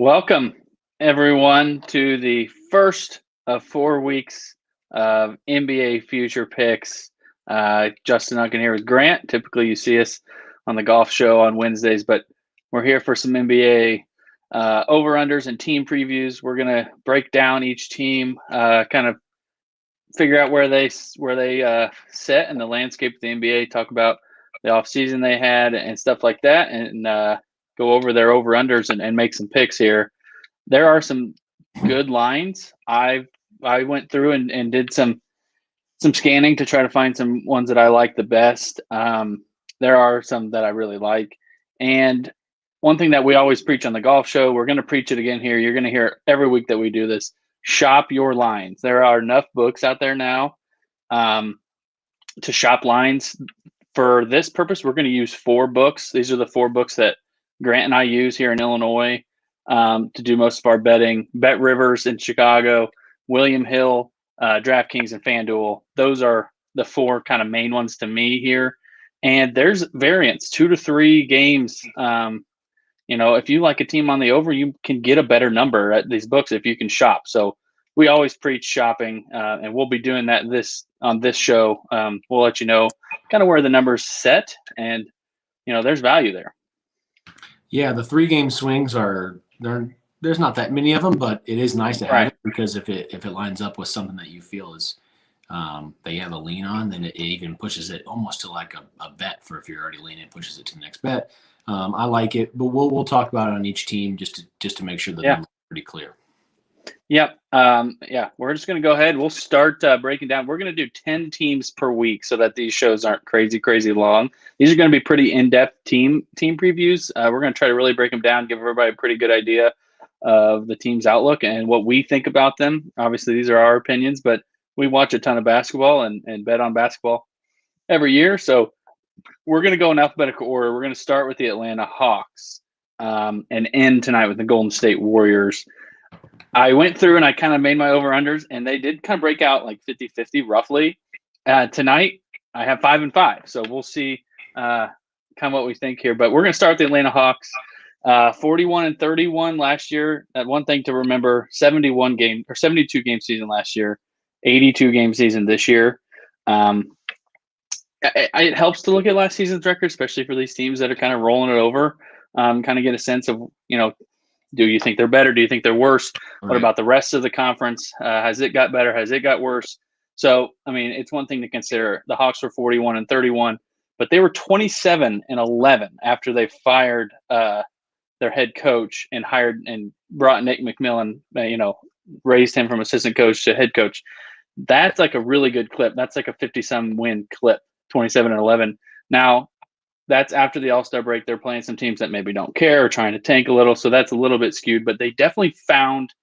Welcome, everyone, to the first of 4 weeks of NBA future picks. Justin Unken here with Grant. Typically, you see us on the golf show on Wednesdays, but we're here for some NBA over-unders and team previews. We're going to break down each team, kind of figure out where they sit in the landscape of the NBA, talk about the offseason they had and stuff like that, and go over their over-unders and make some picks here. There are some good lines. I went through and did some scanning to try to find some ones that I like the best. There are some that I really like. And one thing that we always preach on the golf show, we're going to preach it again here. You're going to hear it every week that we do this. Shop your lines. There are enough books out there now to shop lines. For this purpose, we're going to use 4 books. These are the 4 books that Grant and I use here in Illinois to do most of our betting. Bet Rivers in Chicago, William Hill, DraftKings, and FanDuel. Those are the 4 kind of main ones to me here. And there's variance, 2 to 3 games. If you like a team on the over, you can get a better number at these books if you can shop. So we always preach shopping, and we'll be doing that on this show. We'll let you know kind of where the numbers set, and there's value there. Yeah, the 3-game swings there's not that many of them, but it is nice to have it, because if it lines up with something that you feel is that you have a lean on, then it even pushes it almost to like a bet for if you're already leaning, it pushes it to the next bet. I like it, but we'll talk about it on each team just to make sure the numbers are pretty clear. Yep. We're just going to go ahead. We'll start breaking down. We're going to do 10 teams per week so that these shows aren't crazy long. These are going to be pretty in-depth team previews. We're going to try to really break them down, give everybody a pretty good idea of the team's outlook and what we think about them. Obviously, these are our opinions, but we watch a ton of basketball and bet on basketball every year. So we're going to go in alphabetical order. We're going to start with the Atlanta Hawks and end tonight with the Golden State Warriors. I went through and I kind of made my over-unders, and they did kind of break out like 50-50 roughly. Tonight, I have 5 and 5. So we'll see kind of what we think here. But we're going to start with the Atlanta Hawks. 41 and 31 last year. That one thing to remember, 72 game season last year, 82 game season this year. It helps to look at last season's record, especially for these teams that are kind of rolling it over. Kind of get a sense of, do you think they're better? Do you think they're worse? Right. What about the rest of the conference? Has it got better? Has it got worse? So, it's one thing to consider. The Hawks were 41 and 31, but they were 27 and 11 after they fired their head coach and hired and brought Nick McMillan, raised him from assistant coach to head coach. That's like a really good clip. That's like a 50-some win clip, 27 and 11. Now, that's after the All-Star break. They're playing some teams that maybe don't care or trying to tank a little, so that's a little bit skewed. But they definitely found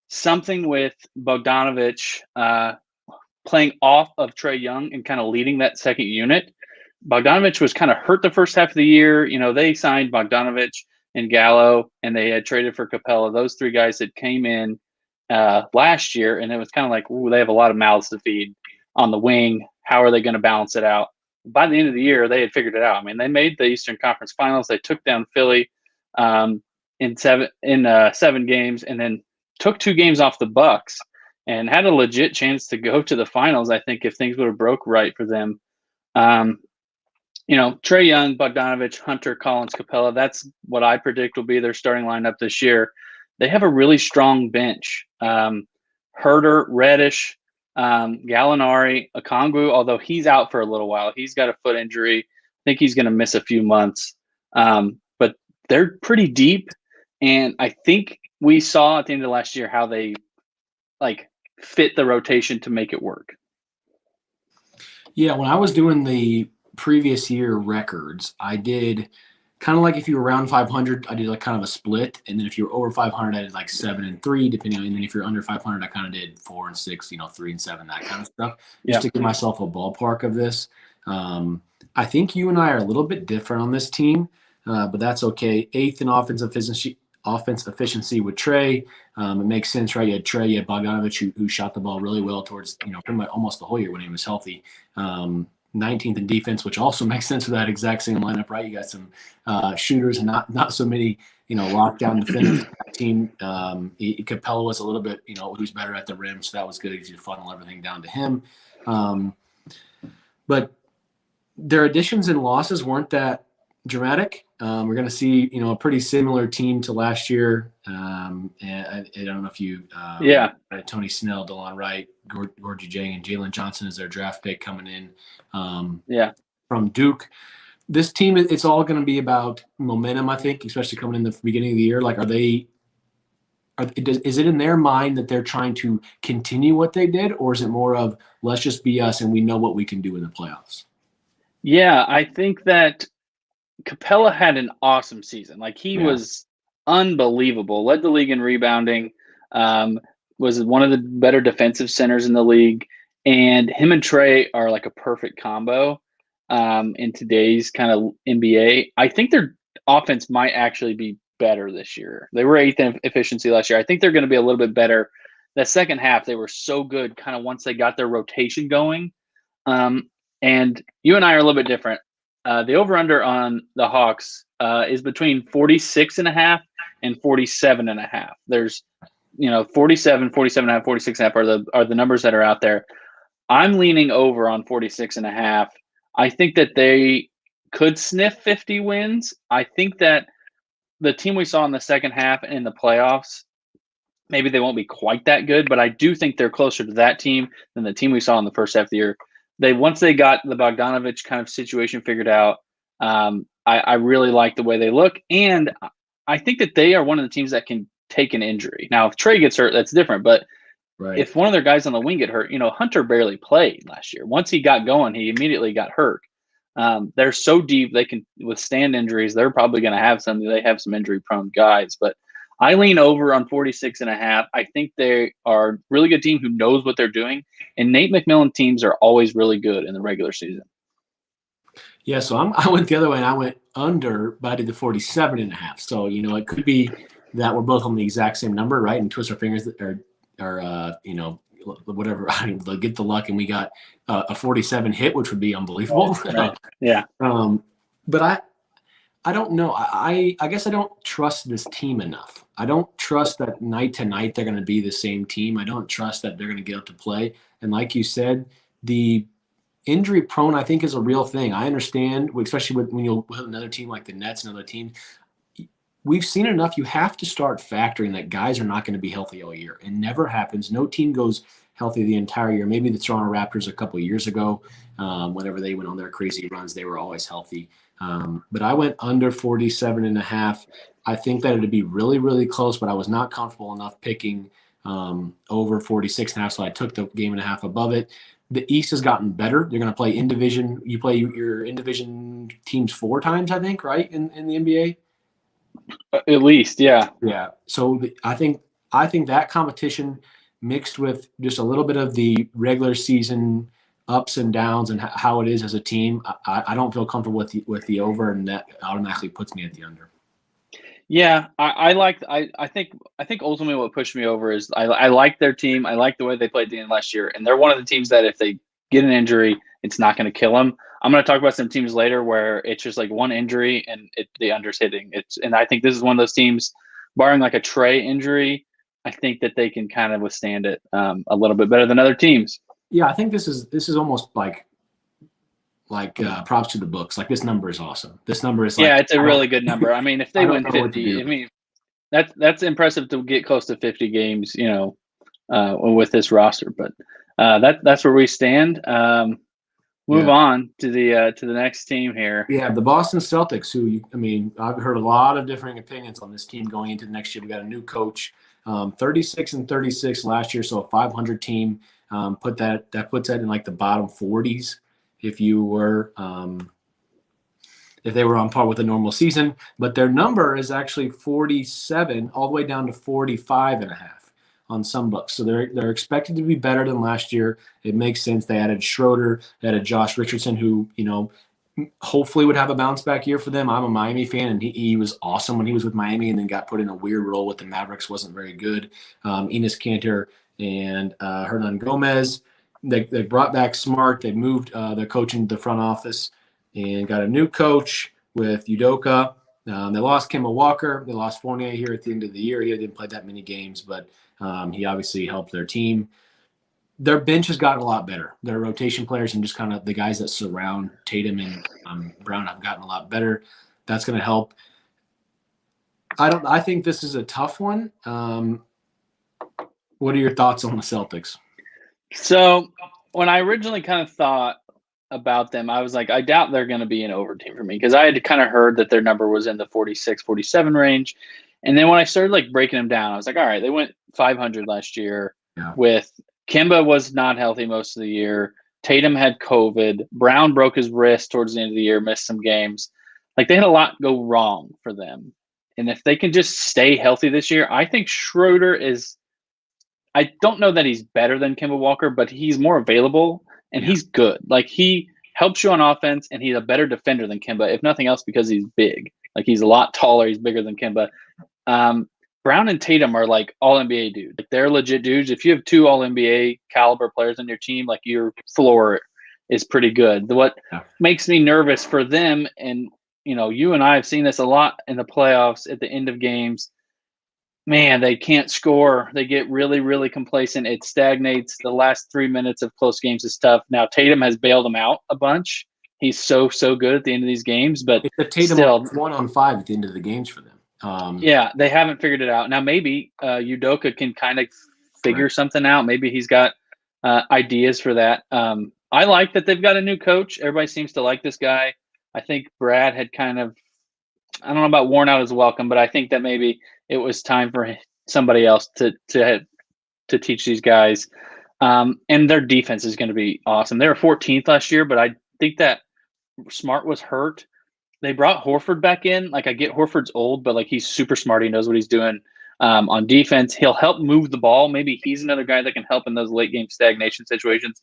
something with Bogdanovic playing off of Trae Young and kind of leading that second unit. Bogdanovic was kind of hurt the first half of the year. They signed Bogdanovic and Gallo, and they had traded for Capella. Those 3 guys that came in last year, and it was kind of like, ooh, they have a lot of mouths to feed on the wing. How are they going to balance it out? By the end of the year, they had figured it out. They made the Eastern Conference Finals. They took down Philly in 7 games, and then took 2 games off the Bucks, and had a legit chance to go to the finals, I think, if things would have broke right for them. Trae Young, Bogdanovic, Hunter, Collins, Capella, that's what I predict will be their starting lineup this year. They have a really strong bench. Herter, Reddish, Gallinari, Okongwu, although he's out for a little while. He's got a foot injury. I think he's going to miss a few months. But they're pretty deep, and I think we saw at the end of last year how they fit the rotation to make it work. Yeah, when I was doing the previous year records, I did kind of like if you were around 500, I did like kind of a split, and then if you were over 500, I did like 7 and 3, depending on. And then if you're under 500, I kind of did 4 and 6, 3 and 7, that kind of stuff, just to give myself a ballpark of this. I think you and I are a little bit different on this team, but that's okay. 8th in offensive efficiency with Trae. It makes sense, right? You had Trae, you had Bogdanovic, who shot the ball really well towards pretty much almost the whole year when he was healthy. 19th in defense, which also makes sense for that exact same lineup, right? You got some shooters and not so many lock down defenders. Team. Capella was a little bit, who's better at the rim, so that was good. Easy to funnel everything down to him. But their additions and losses weren't that dramatic. We're going to see, a pretty similar team to last year. And I don't know if you, Tony Snell, DeLon Wright, Gorgie Jang, and Jalen Johnson is their draft pick coming in. From Duke. This team, it's all going to be about momentum, I think, especially coming in the beginning of the year. Like, is it in their mind that they're trying to continue what they did, or is it more of let's just be us and we know what we can do in the playoffs? Yeah, I think that Capella had an awesome season. Like, he was unbelievable. Led the league in rebounding. Was one of the better defensive centers in the league. And him and Trey are like a perfect combo in today's kind of NBA. I think their offense might actually be better this year. They were 8th in efficiency last year. I think they're going to be a little bit better. That second half, they were so good kind of once they got their rotation going. And you and I are a little bit different. The over-under on the Hawks is between 46.5 and 47.5. There's, 47, 47.5, 46.5 are the numbers that are out there. I'm leaning over on 46.5. I think that they could sniff 50 wins. I think that the team we saw in the second half in the playoffs, maybe they won't be quite that good, but I do think they're closer to that team than the team we saw in the first half of the year. Once they got the Bogdanovich kind of situation figured out, I really like the way they look. And I think that they are one of the teams that can take an injury. Now, if Trey gets hurt, that's different. But if one of their guys on the wing get hurt, Hunter barely played last year. Once he got going, he immediately got hurt. They're so deep, they can withstand injuries. They're probably going to have some. They have some injury-prone guys. But I lean over on 46.5. I think they are a really good team who knows what they're doing. And Nate McMillan teams are always really good in the regular season. Yeah, so I went the other way, and I went under, but I did the 47.5. So, it could be that we're both on the exact same number, right? And twist our fingers or whatever, they'll get the luck, and we got a 47 hit, which would be unbelievable. Right. Yeah. But I don't know. I guess I don't trust this team enough. I don't trust that night to night they're going to be the same team. I don't trust that they're going to get up to play. And like you said, the injury prone, I think, is a real thing. I understand, especially when you'll with another team like the Nets and other teams. We've seen enough. You have to start factoring that guys are not going to be healthy all year. It never happens. No team goes healthy the entire year. Maybe the Toronto Raptors a couple of years ago, whenever they went on their crazy runs, they were always healthy. But I went under 47.5. I think that it'd be really, really close, but I was not comfortable enough picking over 46.5, so I took the game and a half above it. The East has gotten better. They're going to play in division. You play your in division teams 4 times, I think, right, in the NBA? At least, yeah. Yeah. So I think that competition mixed with just a little bit of the regular season ups and downs and how it is as a team, I don't feel comfortable with the over, and that automatically puts me at the under. Yeah, I think ultimately what pushed me over is I like their team. I like the way they played the end last year, and they're one of the teams that if they get an injury, it's not going to kill them. I'm going to talk about some teams later where it's just like one injury and the under's hitting. And I think this is one of those teams, barring like a Trey injury, I think that they can kind of withstand it a little bit better than other teams. Yeah, I think this is almost like props to the books. Like, this number is awesome. This number is it's a really good number. I mean, if they win 50, I mean, that's impressive to get close to 50 games, with this roster. But that's where we stand. Move on to the next team here. Yeah, the Boston Celtics, who, I've heard a lot of differing opinions on this team going into the next year. We got a new coach, 36-36 last year, so a 500 team. Puts that in like the bottom 40s if they were on par with a normal season. But their number is actually 47 all the way down to 45.5 on some books. So they're expected to be better than last year. It makes sense. They added Schroeder, they added Josh Richardson, who, hopefully would have a bounce back year for them. I'm a Miami fan, and he was awesome when he was with Miami, and then got put in a weird role with the Mavericks. Wasn't very good. Enes Kanter and Hernan Gomez. They brought back Smart. They moved their coaching to the front office and got a new coach with Udoka. They lost Kemba Walker. They lost Fournier here at the end of the year. He didn't play that many games, but he obviously helped their team. Their bench has gotten a lot better. Their rotation players and just kind of the guys that surround Tatum and Brown have gotten a lot better. That's going to help. I think this is a tough one. What are your thoughts on the Celtics? So when I originally kind of thought about them, I was like, I doubt they're going to be an over team for me because I had kind of heard that their number was in the 46, 47 range. And then when I started like breaking them down, I was like, all right, they went 500 last year with Kemba was not healthy most of the year. Tatum had COVID. Brown broke his wrist towards the end of the year, missed some games. Like they had a lot go wrong for them. And if they can just stay healthy this year, I think Schroeder is – I don't know that he's better than Kemba Walker, but he's more available and he's good. Like he helps you on offense and he's a better defender than Kemba, if nothing else because he's big. Like he's a lot taller. He's bigger than Kemba. Brown and Tatum are like all-NBA dudes. Like they're legit dudes. If you have two all-NBA caliber players on your team, like your floor is pretty good. What makes me nervous for them, and you know, you and I have seen this a lot in the playoffs at the end of games. Man, they can't score. They get really, really complacent. It stagnates. The last 3 minutes of close games is tough. Now, Tatum has bailed them out a bunch. He's so good at the end of these games. But it's a Tatum still, 1-on-5 at the end of the games for them. Yeah, they haven't figured it out. Now, maybe Udoka can kind of figure something out. Maybe he's got ideas for that. I like that they've got a new coach. Everybody seems to like this guy. I think Brad had kind of, I don't know about worn out his welcome, but I think that maybe it was time for somebody else to teach these guys. And their defense is going to be awesome. They were 14th last year, but I think that Smart was hurt. They brought Horford back in. Like I get Horford's old, but like he's super smart. He knows what he's doing on defense. He'll help move the ball. Maybe he's another guy that can help in those late game stagnation situations.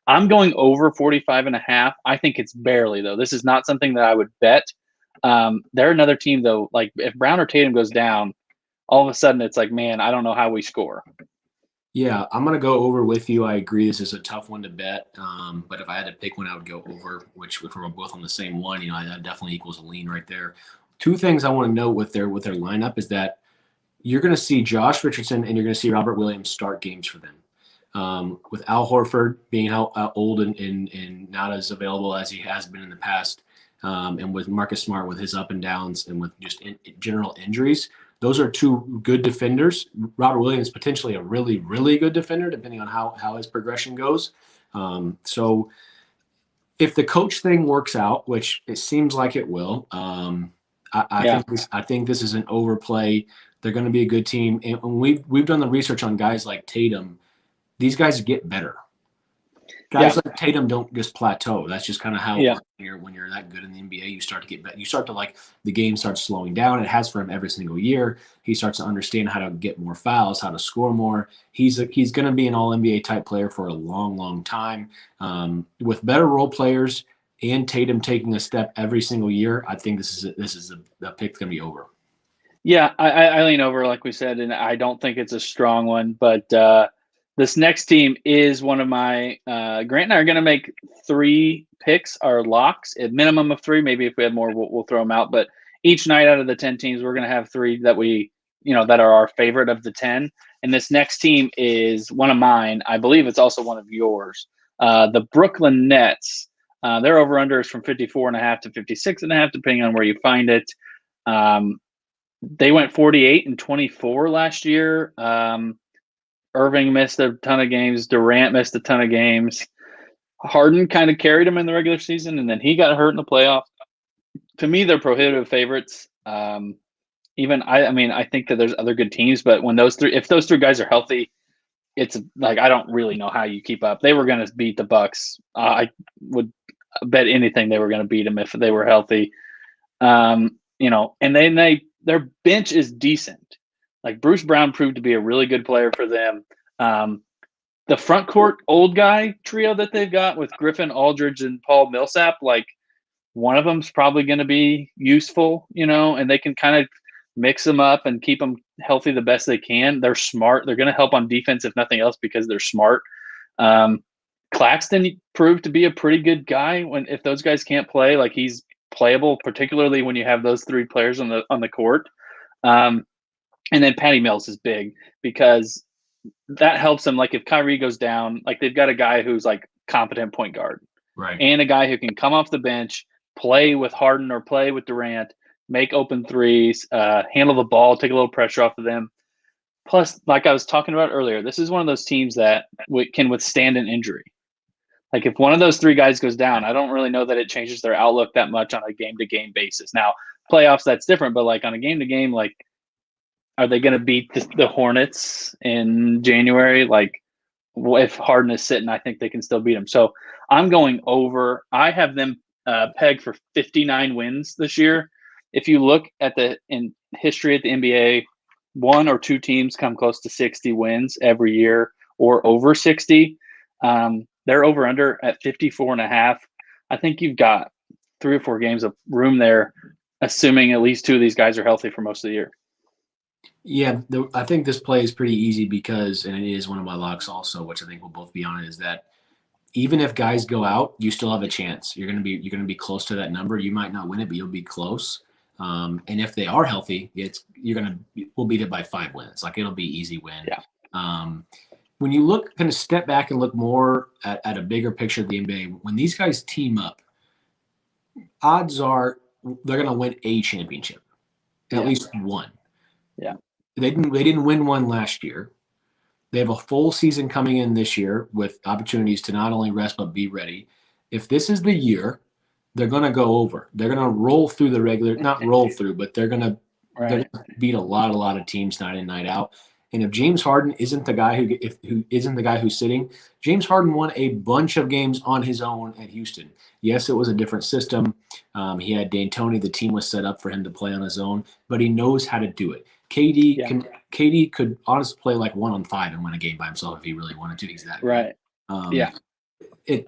I'm going over 45.5. I think it's barely though. This is not something that I would bet. They're another team though. Like if Brown or Tatum goes down, all of a sudden it's like, man, I don't know how we score. Yeah, I'm going to go over with you. I agree this is a tough one to bet. But if I had to pick one, I would go over, which if we're both on the same one, you know, that definitely equals a lean right there. Two things I want to note with their lineup is that you're going to see Josh Richardson and you're going to see Robert Williams start games for them. With Al Horford being old and not as available as he has been in the past, and with Marcus Smart with his up and downs and with just general injuries, those are two good defenders. Robert Williams potentially a really, really good defender, depending on how his progression goes. So if the coach thing works out, which it seems like it will, I think this is an overplay. They're going to be a good team. And when we've done the research on guys like Tatum, these guys get better. Guys like Tatum don't just plateau. That's just kind of how when you're that good in the NBA, you start to get better. You start to like the game starts slowing down. It has for him every single year. He starts to understand how to get more fouls, how to score more. He's going to be an All-NBA type player for a long, long time. With better role players and Tatum taking a step every single year, I think this is a pick going to be over. Yeah, I lean over like we said, and I don't think it's a strong one, but. This next team is one of my Grant and I are going to make 3 picks, our locks, a minimum of 3. Maybe if we have more, we'll throw them out. But each night out of the 10 teams, we're going to have 3 that we, that are our favorite of the 10. And this next team is one of mine. I believe it's also one of yours. The Brooklyn Nets. Their over-under is from 54.5 to 56.5, depending on where you find it. They went 48-24 last year. Irving missed a ton of games. Durant missed a ton of games. Harden kind of carried him in the regular season, and then he got hurt in the playoffs. To me, they're prohibitive favorites. I think that there's other good teams, but if those 3 guys are healthy, it's like I don't really know how you keep up. They were going to beat the Bucks. I would bet anything they were going to beat them if they were healthy. And then their bench is decent. Like Bruce Brown proved to be a really good player for them. The front court old guy trio that they've got with Griffin, Aldridge, and Paul Millsap, like one of them's probably going to be useful, and they can kind of mix them up and keep them healthy the best they can. They're smart. They're going to help on defense, if nothing else, because they're smart. Claxton proved to be a pretty good guy if those guys can't play. Like he's playable, particularly when you have those three players on the court. And then Patty Mills is big because that helps them. Like if Kyrie goes down, like they've got a guy who's like competent point guard, Right. and a guy who can come off the bench, play with Harden or play with Durant, make open threes, handle the ball, take a little pressure off of them. Plus, like I was talking about earlier, this is one of those teams that can withstand an injury. Like if one of those three guys goes down, I don't really know that it changes their outlook that much on a game-to-game basis. Now, playoffs, that's different, but like on a game-to-game, like are they going to beat the Hornets in January? Like if Harden is sitting, I think they can still beat them. So I'm going over. I have them pegged for 59 wins this year. If you look at in history at the NBA, one or two teams come close to 60 wins every year or over 60. They're over under at 54.5. I think you've got 3 or 4 games of room there, assuming at least 2 of these guys are healthy for most of the year. Yeah, I think this play is pretty easy because, and it is one of my locks also, which I think we'll both be on it, is that even if guys go out, you still have a chance. You're gonna be close to that number. You might not win it, but you'll be close. And if they are healthy, we'll beat it by 5 wins. Like it'll be easy win. Yeah. When you look, kind of step back and look more at a bigger picture of the NBA, when these guys team up, odds are they're going to win a championship, at least one. Yeah. They didn't win one last year. They have a full season coming in this year with opportunities to not only rest but be ready. If this is the year, they're going to go over. They're going to roll through the regular, not roll through, but they're going to beat a lot of teams night in, night out. And if James Harden isn't the guy who isn't the guy who's sitting, James Harden won a bunch of games on his own at Houston. Yes, it was a different system. He had D'Antoni. The team was set up for him to play on his own, but he knows how to do it. KD could honestly play like 1-on-5 and win a game by himself if he really wanted to. He's that right.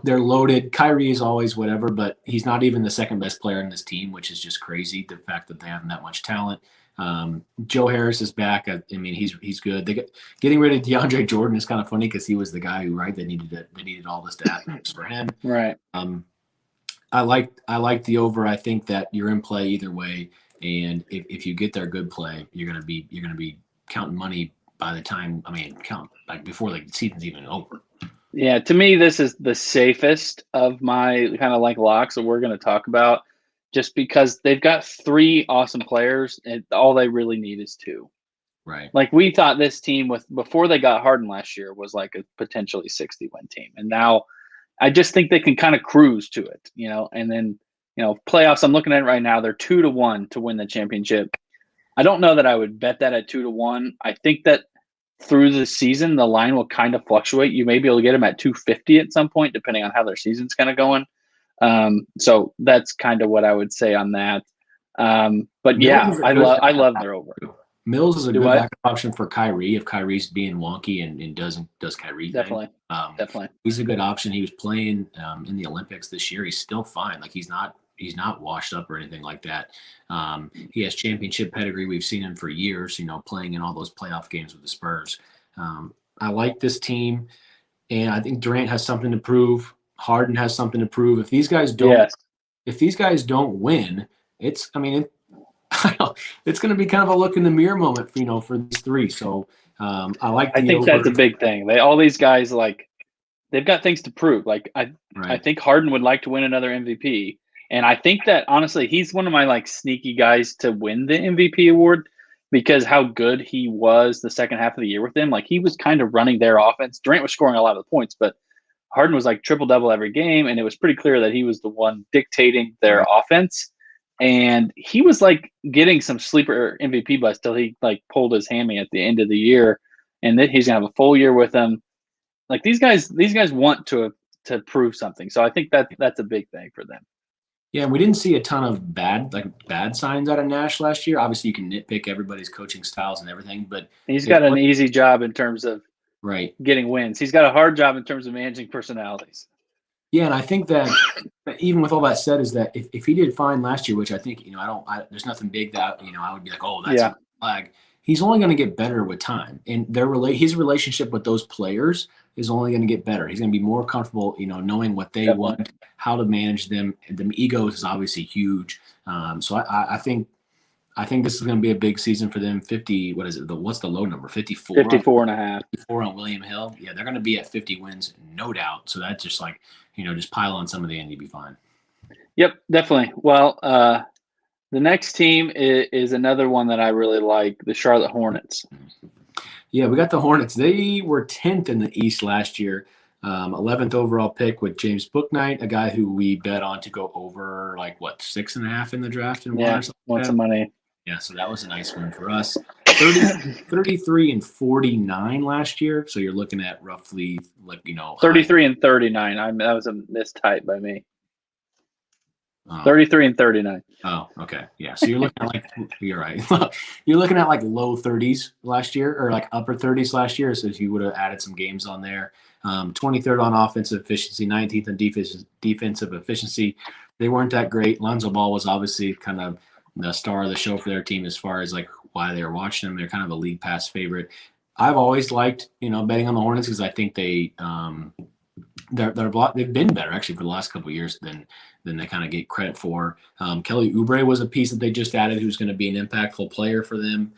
They're loaded. Kyrie is always whatever, but he's not even the second best player in this team, which is just crazy. The fact that they have that much talent. Joe Harris is back. I mean, he's good. Getting rid of DeAndre Jordan is kind of funny because he was the guy who they needed all this data for him. Right. I like the over. I think that you're in play either way, and if you get their good play, you're gonna be counting money by the time. I mean, before the season's even over. Yeah, to me, this is the safest of my kind of like locks that we're going to talk about, just because they've got 3 awesome players and all they really need is 2. Right. Like we thought this team before they got Harden last year was like a potentially 60-win team. And now I just think they can kind of cruise to it, and then, playoffs, I'm looking at it right now. They're 2-1 to win the championship. I don't know that I would bet that at 2-1. I think that through the season, the line will kind of fluctuate. You may be able to get them at 250 at some point, depending on how their season's kind of going. So that's kind of what I would say on that. But yeah, I love their over. Mills is a good backup option for Kyrie if Kyrie's being wonky and does Kyrie definitely. Definitely. He's a good option. He was playing in the Olympics this year. He's still fine. Like he's not washed up or anything like that. He has championship pedigree. We've seen him for years, playing in all those playoff games with the Spurs. I like this team, and I think Durant has something to prove. Harden has something to prove. If these guys don't win, it's going to be kind of a look in the mirror moment, for these 3. So I think that's a big thing. All these guys, like, they've got things to prove. Like I think Harden would like to win another MVP. And I think that, honestly, he's one of my, like, sneaky guys to win the MVP award because how good he was the second half of the year with them. Like, he was kind of running their offense. Durant was scoring a lot of the points, but Harden was, like, triple-double every game, and it was pretty clear that he was the one dictating their offense. And he was, like, getting some sleeper MVP buzz till he, like, pulled his hammy at the end of the year, and then he's going to have a full year with them. Like, these guys want to prove something. So I think that's a big thing for them. Yeah, we didn't see a ton of bad signs out of Nash last year. Obviously, you can nitpick everybody's coaching styles and everything, but he's got an easy job in terms of getting wins. He's got a hard job in terms of managing personalities. Yeah, and I think that even with all that said, is that if he did fine last year, which I think there's nothing big that I would be like, oh, that's a flag. He's only going to get better with time, and his relationship with those players is only going to get better. He's going to be more comfortable, knowing what they Definitely. want, how to manage them. And the egos is obviously huge. So I think this is going to be a big season for them. 50, what is it? What's the low number? 54? 54 and a half. 54 on William Hill. Yeah, they're going to be at 50 wins, no doubt. So that's just like, just pile on some of the end, you'll be fine. Yep, definitely. Well, the next team is another one that I really like, the Charlotte Hornets. Yeah, we got the Hornets. They were 10th in the East last year, 11th overall pick with James Bouknight, a guy who we bet on to go over 6.5 in the draft and want some money. Yeah, so that was a nice one for us. 33 and 49 last year, so you're looking at roughly 33 and 39. That was a mistype by me. 33 and 39. Oh, okay. Yeah. So you're looking at you're right. You're looking at low 30s last year or upper 30s last year. So if you would have added some games on there, 23rd on offensive efficiency, 19th in defensive efficiency. They weren't that great. Lonzo Ball was obviously kind of the star of the show for their team as far as why they were watching them. They're kind of a league pass favorite. I've always liked, betting on the Hornets because I think they've been better actually for the last couple of years than they kind of get credit for. Kelly Oubre was a piece that they just added who's going to be an impactful player for them.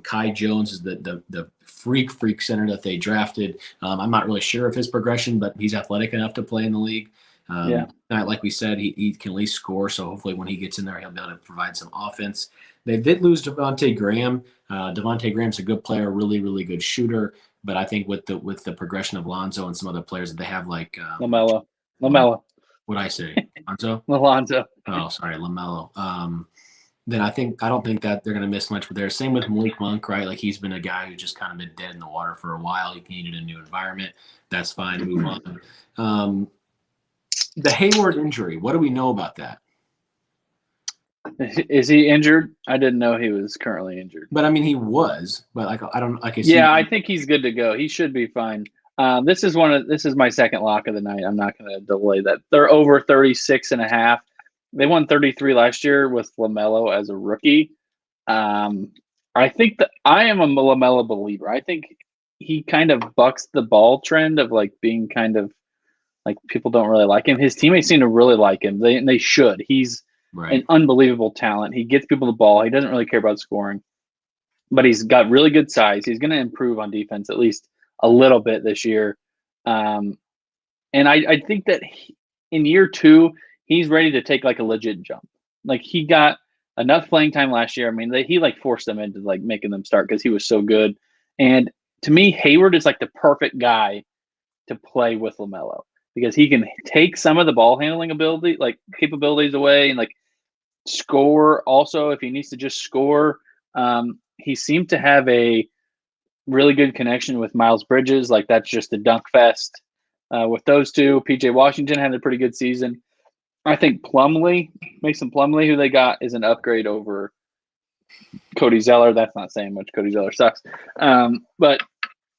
Kai Jones is the freak center that they drafted. I'm not really sure of his progression, but he's athletic enough to play in the league. Like we said, he can at least score. So hopefully when he gets in there, he'll be able to provide some offense. They did lose Devontae Graham. Devontae Graham's a good player, really, really good shooter. But I think with the progression of Lonzo and some other players that they have LaMelo. What'd I say? Lonzo? Lonzo. Oh, sorry, LaMelo. Then I don't think that they're going to miss much with there. Same with Malik Monk, right? He's been a guy who just kind of been dead in the water for a while. He needed a new environment. That's fine. Move on. The Hayward injury. What do we know about that? Is he injured? I didn't know he was currently injured. But I mean, he was. But I don't. I think he's good to go. He should be fine. This is my second lock of the night. I'm not going to delay that. They're over 36 and a half. They won 33 last year with LaMelo as a rookie. I think that I am a LaMelo believer. I think he kind of bucks the ball trend of being kind of people don't really like him. His teammates seem to really like him. They should. He's an unbelievable talent. He gets people the ball. He doesn't really care about scoring, but he's got really good size. He's going to improve on defense at least a little bit this year. And I think that in year 2, he's ready to take a legit jump. He got enough playing time last year. I mean, he forced them into making them start because he was so good. And to me, Hayward is the perfect guy to play with LaMelo because he can take some of the ball handling ability, capabilities away and score also if he needs to just score. He seemed to have a really good connection with Miles Bridges. That's just a dunk fest with those two. PJ Washington had a pretty good season. I think Mason Plumlee, who they got, is an upgrade over Cody Zeller. That's not saying much. Cody Zeller sucks. But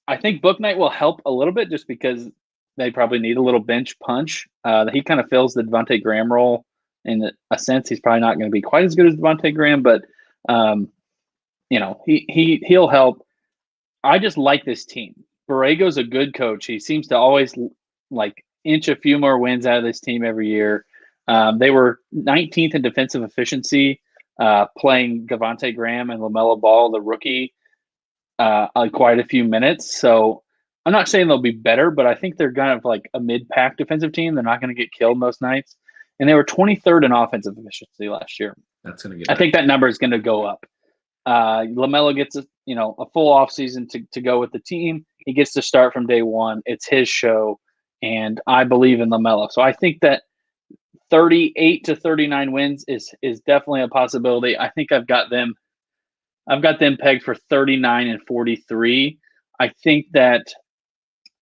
I think Bouknight will help a little bit just because they probably need a little bench punch. He kind of fills the Devontae Graham role in a sense. He's probably not going to be quite as good as Devontae Graham, but he'll help. I just like this team. Borrego's a good coach. He seems to always inch a few more wins out of this team every year. They were 19th in defensive efficiency, playing Devontae Graham and LaMelo Ball, the rookie, quite a few minutes. So I'm not saying they'll be better, but I think they're kind of a mid-pack defensive team. They're not going to get killed most nights. And they were 23rd in offensive efficiency last year. That's going to get. I think that number is going to go up. LaMelo gets a full offseason to go with the team. He gets to start from day one. It's his show, and I believe in LaMelo. So I think that 38 to 39 wins is definitely a possibility. I think I've got them pegged for 39 and 43. I think that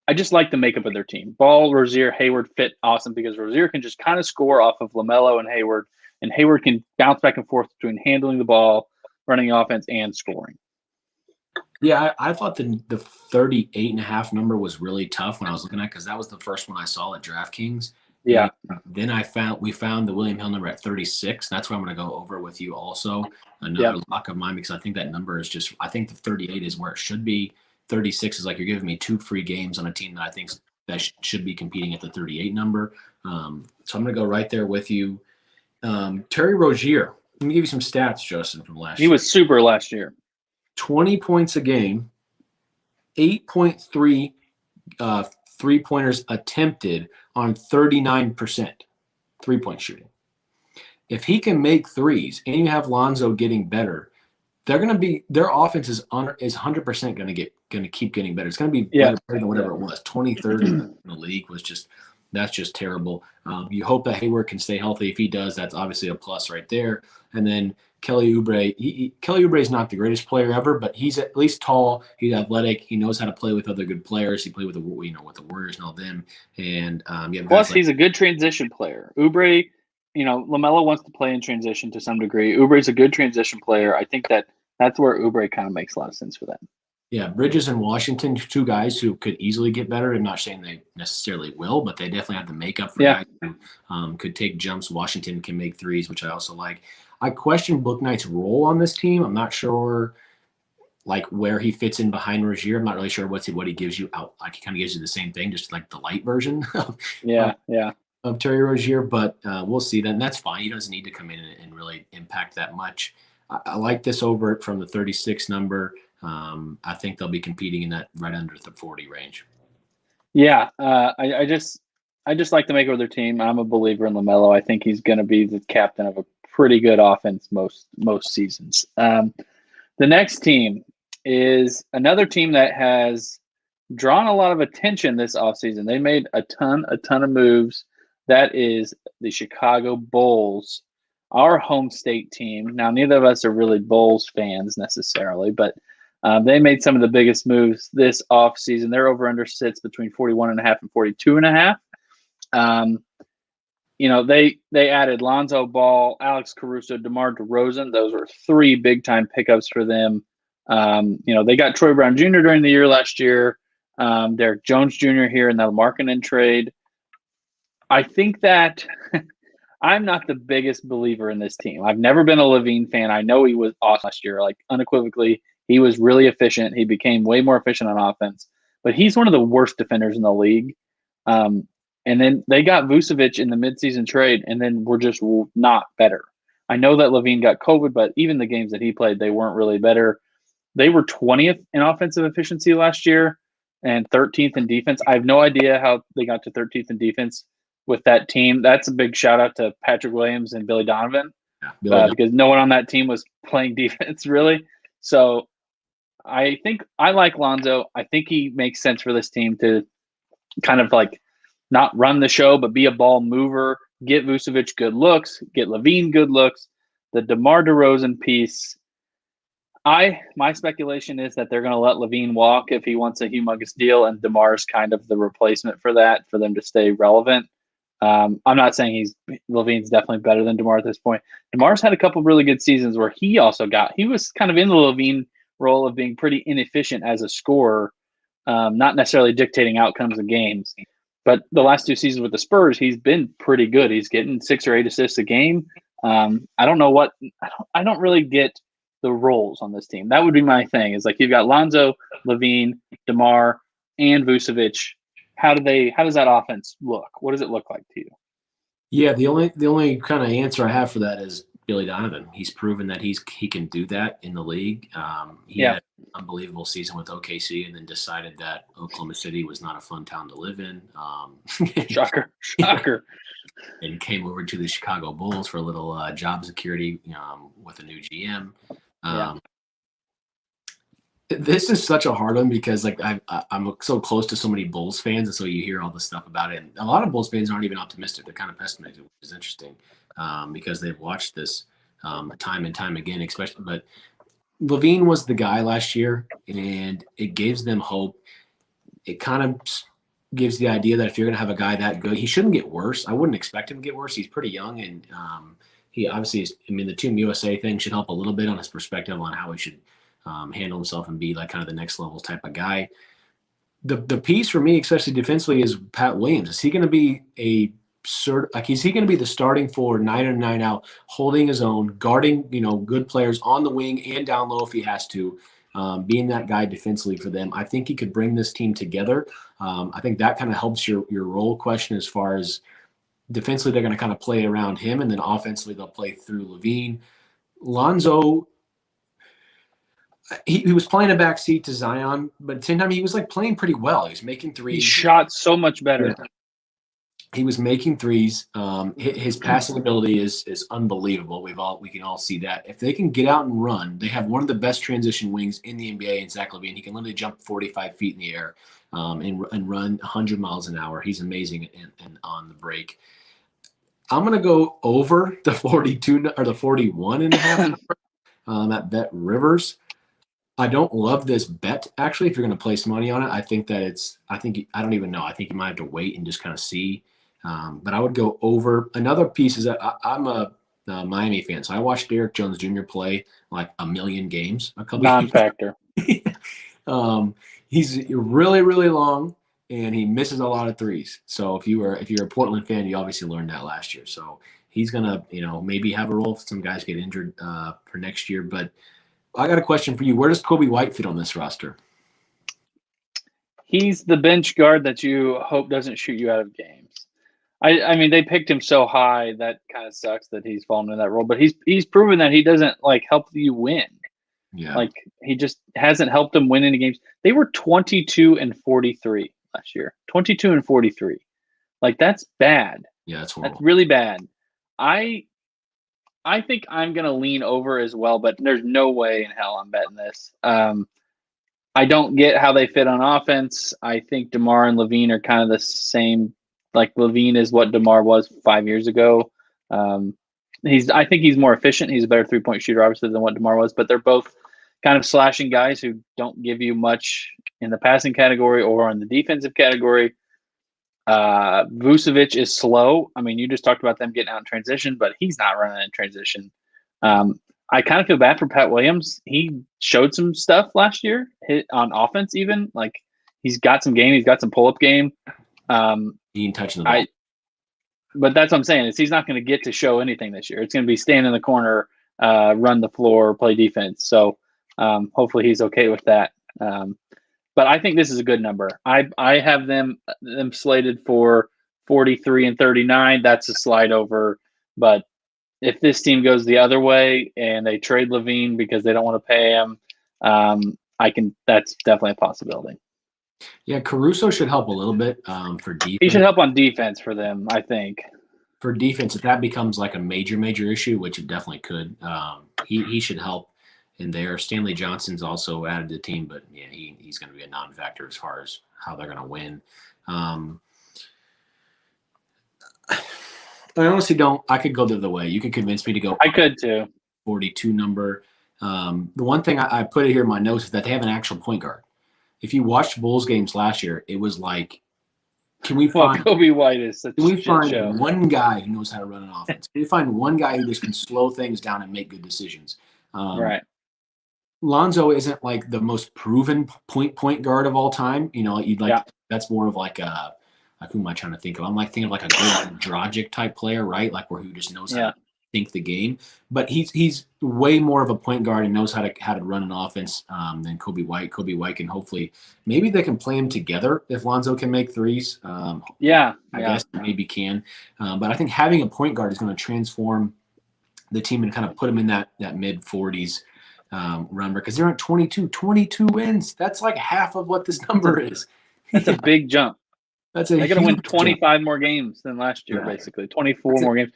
I just like the makeup of their team. Ball, Rozier, Hayward fit awesome because Rozier can just kind of score off of LaMelo and Hayward can bounce back and forth between handling the ball, running offense, and scoring. Yeah, I thought the 38.5 number was really tough when I was looking at because that was the first one I saw at DraftKings. Yeah. And then we found the William Hill number at 36. That's where I'm going to go over with you also. Another lock of mine because I think that number is I think the 38 is where it should be. 36 is like you're giving me 2 free games on a team that I think that should be competing at the 38 number. So I'm going to go right there with you. Terry Rozier. Let me give you some stats, Justin, from last year. He was super last year. 20 points a game, 8.3 3-pointers attempted on 39% three-point shooting. If he can make threes and you have Lonzo getting better, their offense is 100% going to keep getting better. It's going to be better than whatever it was. 23rd in the league that's just terrible. You hope that Hayward can stay healthy. If he does, that's obviously a plus right there. And then Kelly Oubre. Kelly Oubre is not the greatest player ever, but he's at least tall. He's athletic. He knows how to play with other good players. He played with the Warriors and all them. And plus, he's a good transition player. Oubre, LaMelo wants to play in transition to some degree. Oubre's a good transition player. I think that's where Oubre kind of makes a lot of sense for them. Yeah, Bridges and Washington, 2 guys who could easily get better. I'm not saying they necessarily will, but they definitely have the makeup for guys who could take jumps. Washington can make threes, which I also like. I question Bouknight's role on this team. I'm not sure where he fits in behind Rozier. I'm not really sure what he gives you out. He kind of gives you the same thing, just like the light version of Terry Rozier, but we'll see that. And that's fine. He doesn't need to come in and really impact that much. I like this over from the 36 number. I think they'll be competing in that right under the 40 range. Yeah, I just like to make over their team. I'm a believer in LaMelo. I think he's going to be the captain of a pretty good offense most seasons. The next team is another team that has drawn a lot of attention this offseason. They made a ton of moves. That is the Chicago Bulls, our home state team. Now, neither of us are really Bulls fans necessarily, but they made some of the biggest moves this offseason. Their over-under sits between 41.5 and 42.5. They added Lonzo Ball, Alex Caruso, DeMar DeRozan. Those were 3 big-time pickups for them. They got Troy Brown Jr. during the year last year, Derek Jones Jr. here in the Markkanen trade. I think that I'm not the biggest believer in this team. I've never been a Levine fan. I know he was awesome last year, unequivocally. He was really efficient. He became way more efficient on offense, but he's one of the worst defenders in the league. And then they got Vucevic in the midseason trade, and then we're just not better. I know that Levine got COVID, but even the games that he played, they weren't really better. They were 20th in offensive efficiency last year and 13th in defense. I have no idea how they got to 13th in defense with that team. That's a big shout out to Patrick Williams and Billy Donovan because no one on that team was playing defense really. So I think I like Lonzo. I think he makes sense for this team to kind of not run the show, but be a ball mover, get Vucevic good looks, get Levine good looks. The DeMar DeRozan piece, my speculation is that they're going to let Levine walk if he wants a humongous deal, and DeMar's kind of the replacement for that, for them to stay relevant. I'm not saying Levine's definitely better than DeMar at this point. DeMar's had a couple really good seasons where he was kind of in the Levine role of being pretty inefficient as a scorer, not necessarily dictating outcomes of games. But the last 2 seasons with the Spurs, he's been pretty good. He's getting 6 or 8 assists a game. I don't really get the roles on this team. That would be my thing. Is you've got Lonzo, Levine, DeMar, and Vucevic. How does that offense look? What does it look like to you? Yeah, the only kind of answer I have for that is Billy Donovan. He's proven that he can do that in the league. He had an unbelievable season with OKC and then decided that Oklahoma City was not a fun town to live in. Shocker. And came over to the Chicago Bulls for a little job security with a new GM. This is such a hard one because I'm so close to so many Bulls fans, and so you hear all this stuff about it. And a lot of Bulls fans aren't even optimistic; they're kind of pessimistic, which is interesting because they've watched this time and time again. Especially, but Levine was the guy last year, and it gives them hope. It kind of gives the idea that if you're going to have a guy that good, he shouldn't get worse. I wouldn't expect him to get worse. He's pretty young, and he obviously is. I mean, the Team USA thing should help a little bit on his perspective on how he should handle himself and be kind of the next level type of guy. The piece for me, especially defensively, is Pat Williams. Is he going to be is he going to be the starting forward night in, night out, holding his own, guarding, good players on the wing and down low if he has to? being that guy defensively for them. I think he could bring this team together. I think that kind of helps your role question as far as defensively they're going to kind of play around him, and then offensively they'll play through Levine. Lonzo, he was playing a backseat to Zion, but at the same time he was like playing pretty well. He was making threes. He shot so much better. Yeah. He was making threes. His passing ability is unbelievable. We can all see that. If they can get out and run, they have one of the best transition wings in the NBA in Zach Levine. He can literally jump 45 feet in the air and run 100 miles an hour. He's amazing and on the break. I'm going to go over the 42 or the 41 and a half at Bet Rivers. I don't love this bet, actually, if you're going to place money on it. I don't even know. I think you might have to wait and just kind of see. But I would go over. Another piece is that I'm a Miami fan, so I watched Derrick Jones Jr. play like a million games. Non-factor. He's really, really long, and he misses a lot of threes. So if you're a Portland fan, you obviously learned that last year. So he's gonna, maybe have a role if some guys get injured for next year. But I got a question for you. Where does Kobe White fit on this roster? He's the bench guard that you hope doesn't shoot you out of games. I mean, they picked him so high that kind of sucks that he's fallen in that role. But he's proven that he doesn't help you win. Yeah. He just hasn't helped them win any games. They were 22-43 last year. 22-43. That's bad. Yeah, that's horrible. That's really bad. I think I'm gonna lean over as well, but there's no way in hell I'm betting this. I don't get how they fit on offense. I think DeMar and Levine are kind of the same. Levine is what DeMar was 5 years ago. I think he's more efficient. He's a better three-point shooter, obviously, than what DeMar was. But they're both kind of slashing guys who don't give you much in the passing category or in the defensive category. Vucevic is slow. I mean, you just talked about them getting out in transition, but he's not running in transition. I kind of feel bad for Pat Williams. He showed some stuff last year on offense, even. He's got some game. He's got some pull-up game. He ain't touching the ball. But that's what I'm saying. He's not going to get to show anything this year. It's going to be stand in the corner, run the floor, play defense. So hopefully he's okay with that. But I think this is a good number. I have them slated for 43 and 39. That's a slide over. But if this team goes the other way and they trade Levine because they don't want to pay him, that's definitely a possibility. Yeah, Caruso should help a little bit for defense. He should help on defense for them, I think. For defense, if that becomes a major issue, which it definitely could, he should help in there. Stanley Johnson's also added to the team, but yeah, he's going to be a non-factor as far as how they're going to win. I honestly don't. I could go the other way. You could convince me to go. I could too. 42 number. The one thing I put it here in my notes is that they have an actual point guard. If you watched Bulls games last year, it was can we find Kobe White is such can we find show. One guy who knows how to run an offense? Can we find one guy who just can slow things down and make good decisions? Right. Lonzo isn't the most proven point guard of all time. That's more of who am I trying to think of? I'm thinking of a Goran Dragic type player, right? Where he just knows how to think the game. But he's way more of a point guard and knows how to run an offense than Kobe White. Kobe White can hopefully maybe they can play him together if Lonzo can make threes. I guess maybe can. But I think having a point guard is going to transform the team and kind of put them in that mid 40s run because they're at 22 wins. That's half of what this number is. That's a big jump. They're going to win 25 more games than last year, basically 24 more games.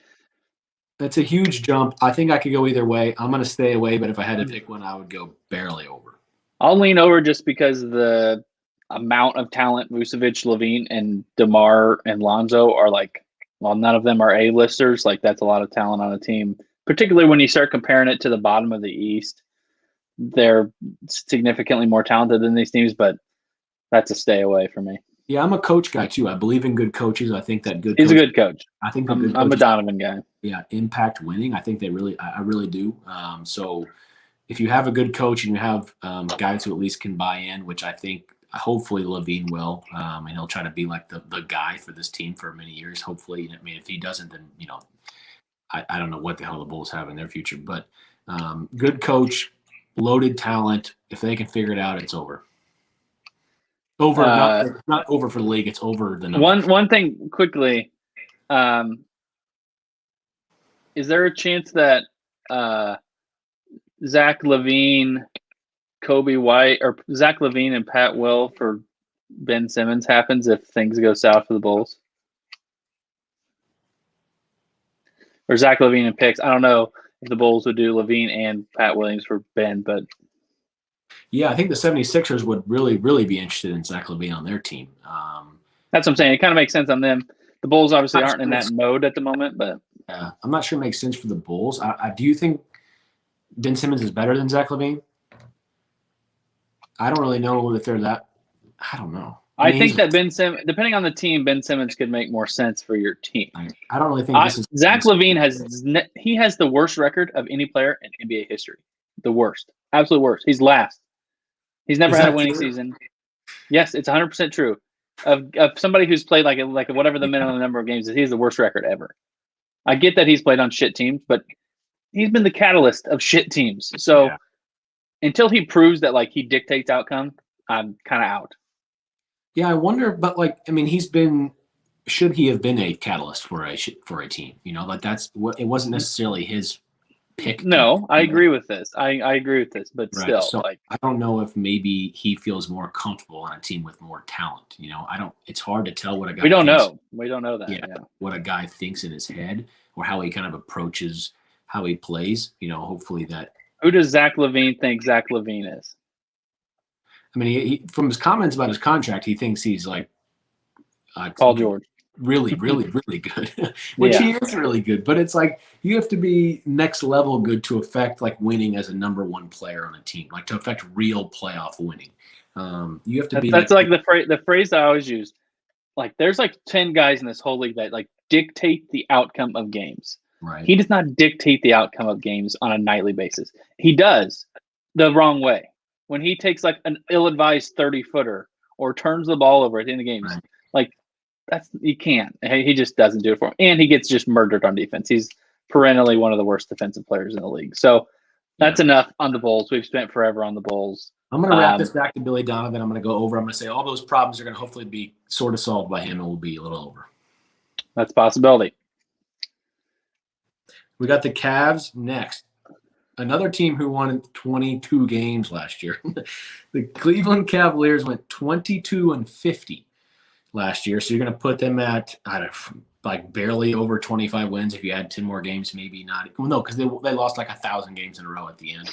That's a huge jump. I think I could go either way. I'm going to stay away, but if I had to pick one, I would go barely over. I'll lean over just because the amount of talent Vucevic, Levine, and DeMar and Lonzo are none of them are A-listers. That's a lot of talent on a team, particularly when you start comparing it to the bottom of the East. They're significantly more talented than these teams, but that's a stay away for me. Yeah, I'm a coach guy too. I believe in good coaches. I think that He's a good coach. I think I'm a Donovan guy. Yeah, impact winning. I think I really do. So if you have a good coach and you have guys who at least can buy in, which I think hopefully Levine will, and he'll try to be the guy for this team for many years. Hopefully, I mean, if he doesn't, then I don't know what the hell the Bulls have in their future. But good coach, loaded talent. If they can figure it out, it's over. Over, not over for the league. It's over the numbers. One thing quickly. Is there a chance that Zach Levine, Kobe White, or Zach Levine and Pat Will for Ben Simmons happens if things go south for the Bulls? Or Zach Levine and picks. I don't know if the Bulls would do Levine and Pat Williams for Ben, but yeah, I think the 76ers would really, really be interested in Zach Levine on their team. That's what I'm saying. It kind of makes sense on them. The Bulls obviously aren't in that mode at the moment, but I'm not sure it makes sense for the Bulls. Do you think Ben Simmons is better than Zach Levine? I don't really know if they're that. I don't know. I think that Ben Simmons, depending on the team, Ben Simmons could make more sense for your team. I don't really think this is Zach Levine has the worst record of any player in NBA history. The worst, absolute worst. He's last. He's never had a winning season. Yes, it's 100% true. Of somebody who's played like whatever the minimum number of games is, he has the worst record ever. I get that he's played on shit teams, but he's been the catalyst of shit teams. So until he proves that he dictates outcome, I'm kind of out. Yeah, I wonder, but should he have been a catalyst for a team? That's what it wasn't necessarily his pick. No, I agree with this. I agree with this, but still, so I don't know if maybe he feels more comfortable on a team with more talent. It's hard to tell what a guy. We don't know that. Yeah. What a guy thinks in his head or how he kind of approaches how he plays. Hopefully that. Who does Zach Levine think Zach Levine is? I mean, he from his comments about his contract, he thinks he's like Paul George. Really, really, really good, which he is really good. But it's you have to be next level good to affect winning as a number one player on a team, to affect real playoff winning. You have to be. That's the phrase I always use. There's 10 guys in this whole league that dictate the outcome of games. Right. He does not dictate the outcome of games on a nightly basis. He does the wrong way. When he takes an ill-advised 30-footer or turns the ball over at the end of games, he can't. He just doesn't do it for him. And he gets just murdered on defense. He's perennially one of the worst defensive players in the league. So that's enough on the Bulls. We've spent forever on the Bulls. I'm going to wrap this back to Billy Donovan. I'm going to go over. I'm going to say all those problems are going to hopefully be sort of solved by him and we'll be a little over. That's a possibility. We got the Cavs next. Another team who won 22 games last year. The Cleveland Cavaliers went 22-50 last year. So you're going to put them at barely over 25 wins. If you add 10 more games, maybe not. Well, no, because they lost 1,000 games in a row at the end.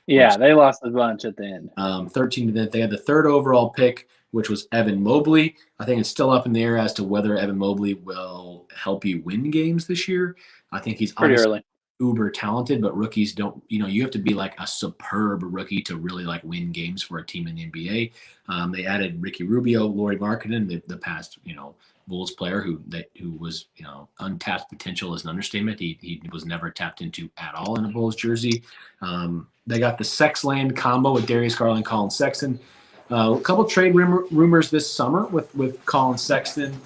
They lost a bunch at the end. 13 to that. They had the third overall pick, which was Evan Mobley. I think it's still up in the air as to whether Evan Mobley will help you win games this year. I think he's pretty early. Uber talented, but rookies don't, you have to be a superb rookie to really win games for a team in the NBA. They added Ricky Rubio, Lauri Markkanen, the past, Bulls player who was, untapped potential is an understatement. He was never tapped into at all in a Bulls jersey. They got the Sexland combo with Darius Garland, Colin Sexton. A couple trade rumors this summer with Colin Sexton.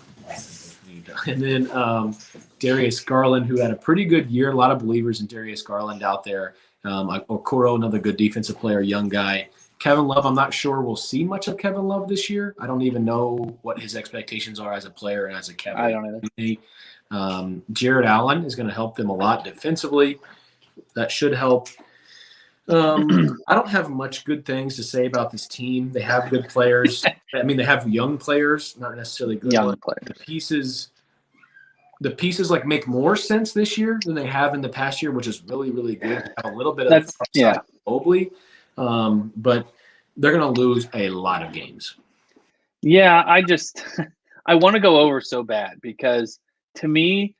And then Darius Garland, who had a pretty good year. A lot of believers in Darius Garland out there. Okoro, another good defensive player, young guy. Kevin Love, I'm not sure we'll see much of Kevin Love this year. I don't even know what his expectations are as a player and as a Kevin. I don't either. Jared Allen is going to help them a lot defensively. That should help. I don't have much good things to say about this team. They have good players. They have young players, not necessarily good young players. The pieces make more sense this year than they have in the past year, which is really, really good. Have a little bit of Mobley, but they're going to lose a lot of games. Yeah, I want to go over so bad because to me,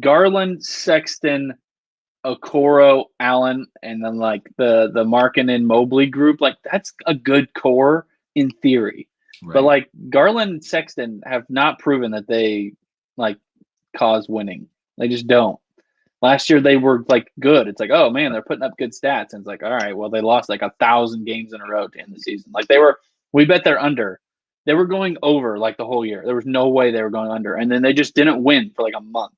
Garland, Sexton, Okoro, Allen, and then the Markkanen Mobley group, that's a good core in theory. Right. But Garland and Sexton have not proven that they cause winning. They just don't. Last year they were good. It's oh man, they're putting up good stats. And it's all right, well, they lost 1,000 games in a row to end the season. We bet they're under. They were going over the whole year. There was no way they were going under. And then they just didn't win for a month.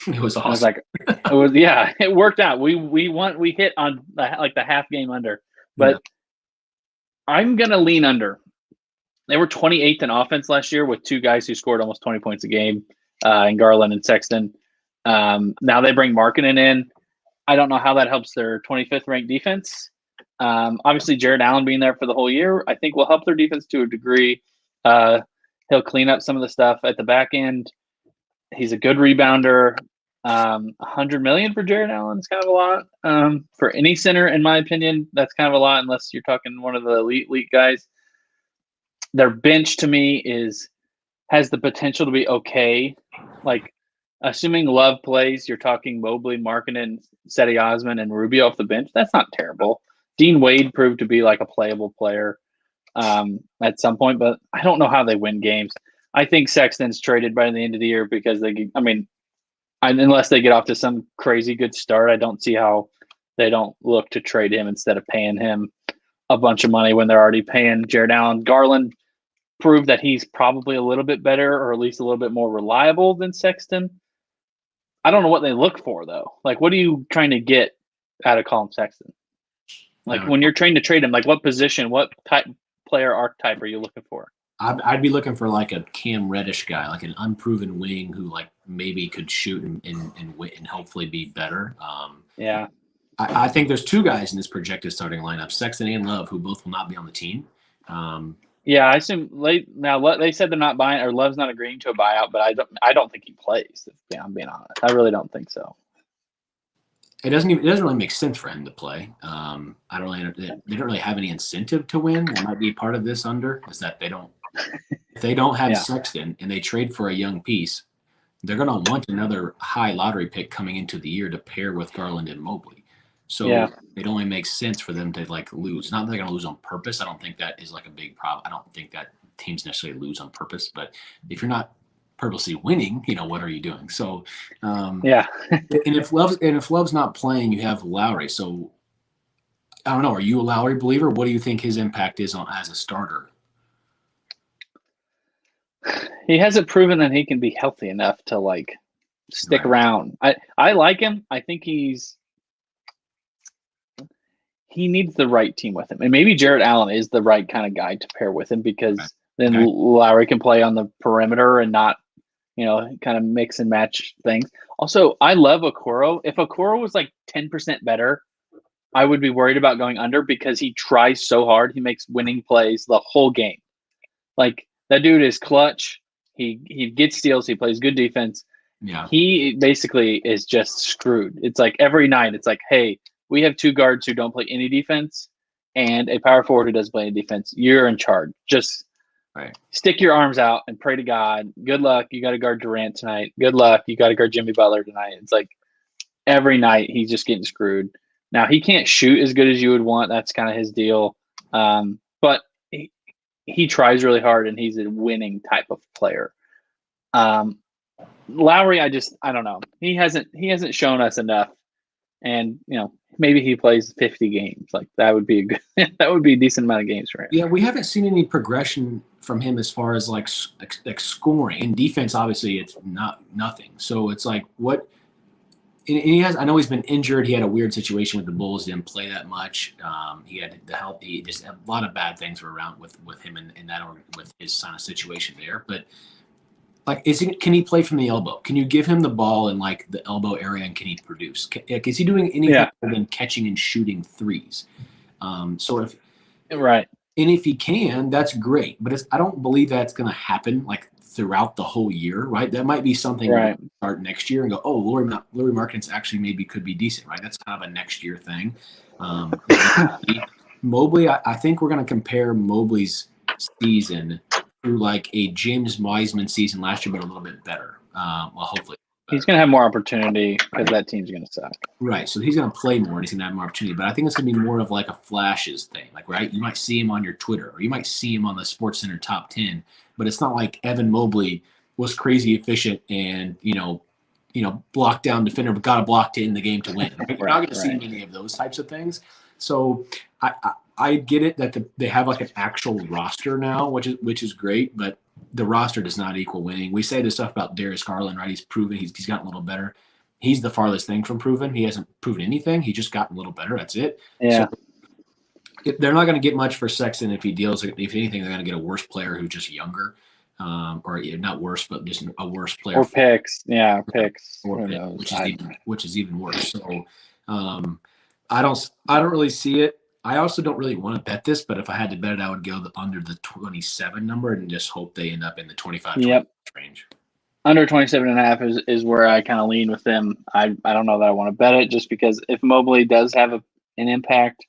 It was awesome. It worked out. We hit on the half game under. But I'm going to lean under. They were 28th in offense last year with two guys who scored almost 20 points a game, in Garland and Sexton. Now they bring Markkanen in. I don't know how that helps their 25th ranked defense. Obviously, Jared Allen being there for the whole year, I think will help their defense to a degree. He'll clean up some of the stuff at the back end. He's a good rebounder. $100 million for Jared Allen is kind of a lot. For any center, in my opinion, that's kind of a lot unless you're talking one of the elite guys. Their bench to me has the potential to be okay. Like, assuming Love plays, you're talking Mobley, Markkanen, Cedi Osman, and Rubio off the bench. That's not terrible. Dean Wade proved to be like a playable player at some point, but I don't know how they win games. I think Sexton's traded by the end of the year because unless they get off to some crazy good start, I don't see how they don't look to trade him instead of paying him a bunch of money when they're already paying Jared Allen. Garland proved that he's probably a little bit better or at least a little bit more reliable than Sexton. I don't know what they look for, though. Like, what are you trying to get out of Colin Sexton? Like, when you're trying to trade him, like, what position, what type player archetype are you looking for? I'd be looking for, like, a Cam Reddish guy, like an unproven wing who, like, maybe could shoot and hopefully be better. Yeah. I think there's two guys in this projected starting lineup, Sexton and Love, who both will not be on the team. Yeah, I assume they said they're not buying, or Love's not agreeing to a buyout, but I don't think he plays. If I'm being honest, I really don't think so. It doesn't really make sense for him to play. They don't really have any incentive to win. That might be part of this is that if they don't have Sexton and they trade for a young piece, they're going to want another high lottery pick coming into the year to pair with Garland and Mobley. So it only makes sense for them to like lose. Not that they're going to lose on purpose. I don't think that is like a big problem. I don't think that teams necessarily lose on purpose. But if you're not purposely winning, what are you doing? So and if Love's not playing, you have Lowry. So I don't know. Are you a Lowry believer? What do you think his impact is as a starter? He hasn't proven that he can be healthy enough to like stick around. I like him. I think he needs the right team with him. And maybe Jared Allen is the right kind of guy to pair with him because then Lowry can play on the perimeter and not, kind of mix and match things. Also, I love Okoro. If Okoro was like 10% better, I would be worried about going under because he tries so hard. He makes winning plays the whole game. Like, that dude is clutch. He gets steals. He plays good defense. Yeah. He basically is just screwed. It's like every night it's like, hey, we have two guards who don't play any defense and a power forward who doesn't play any defense. You're in charge. Just stick your arms out and pray to God. Good luck. You got to guard Durant tonight. Good luck. You got to guard Jimmy Butler tonight. It's like every night he's just getting screwed. Now, he can't shoot as good as you would want. That's kind of his deal. But he tries really hard, and he's a winning type of player. Lowry, I don't know. He hasn't shown us enough. And, maybe he plays 50 games. Like, that would be that would be a decent amount of games for him. Yeah, we haven't seen any progression from him as far as like scoring. In defense, obviously, it's nothing. So it's like what and he has. I know he's been injured. He had a weird situation with the Bulls. Didn't play that much. He had the health. He just a lot of bad things were around with him in that with his kind of situation there. But like, can he play from the elbow? Can you give him the ball in like the elbow area and can he produce? Is he doing anything other than catching and shooting threes? And if he can, that's great. But I don't believe that's going to happen like throughout the whole year, right? That might be something we start next year and go, oh, Lauri Markkanen's actually maybe could be decent, right? That's kind of a next year thing. Mobley, I think we're going to compare Mobley's season through like a James Wiseman season last year, but a little bit better. Well, hopefully. He's going to have more opportunity because that team's going to suck. Right. So he's going to play more and he's going to have more opportunity. But I think it's going to be more of like a flashes thing. Like, right, you might see him on your Twitter or you might see him on the SportsCenter top 10. But it's not like Evan Mobley was crazy efficient and, blocked down defender, but got a block to end the game to win. Right? You're not going to see many of those types of things. So I get it that they have like an actual roster now, which is great, but the roster does not equal winning. We say this stuff about Darius Garland, right? He's proven he's gotten a little better. He's the farthest thing from proven. He hasn't proven anything. He just gotten a little better. That's it. Yeah. So they're not going to get much for Sexton if he deals. If anything, they're going to get a worse player who's just younger, or not worse, but just a worse player. Or picks, or Who pick, knows? which is even worse. So, I don't really see it. I also don't really want to bet this, but if I had to bet it, I would go under the 27 number and just hope they end up in the 25 range. Under 27.5 is where I kind of lean with them. I don't know that I want to bet it just because if Mobley does have an impact,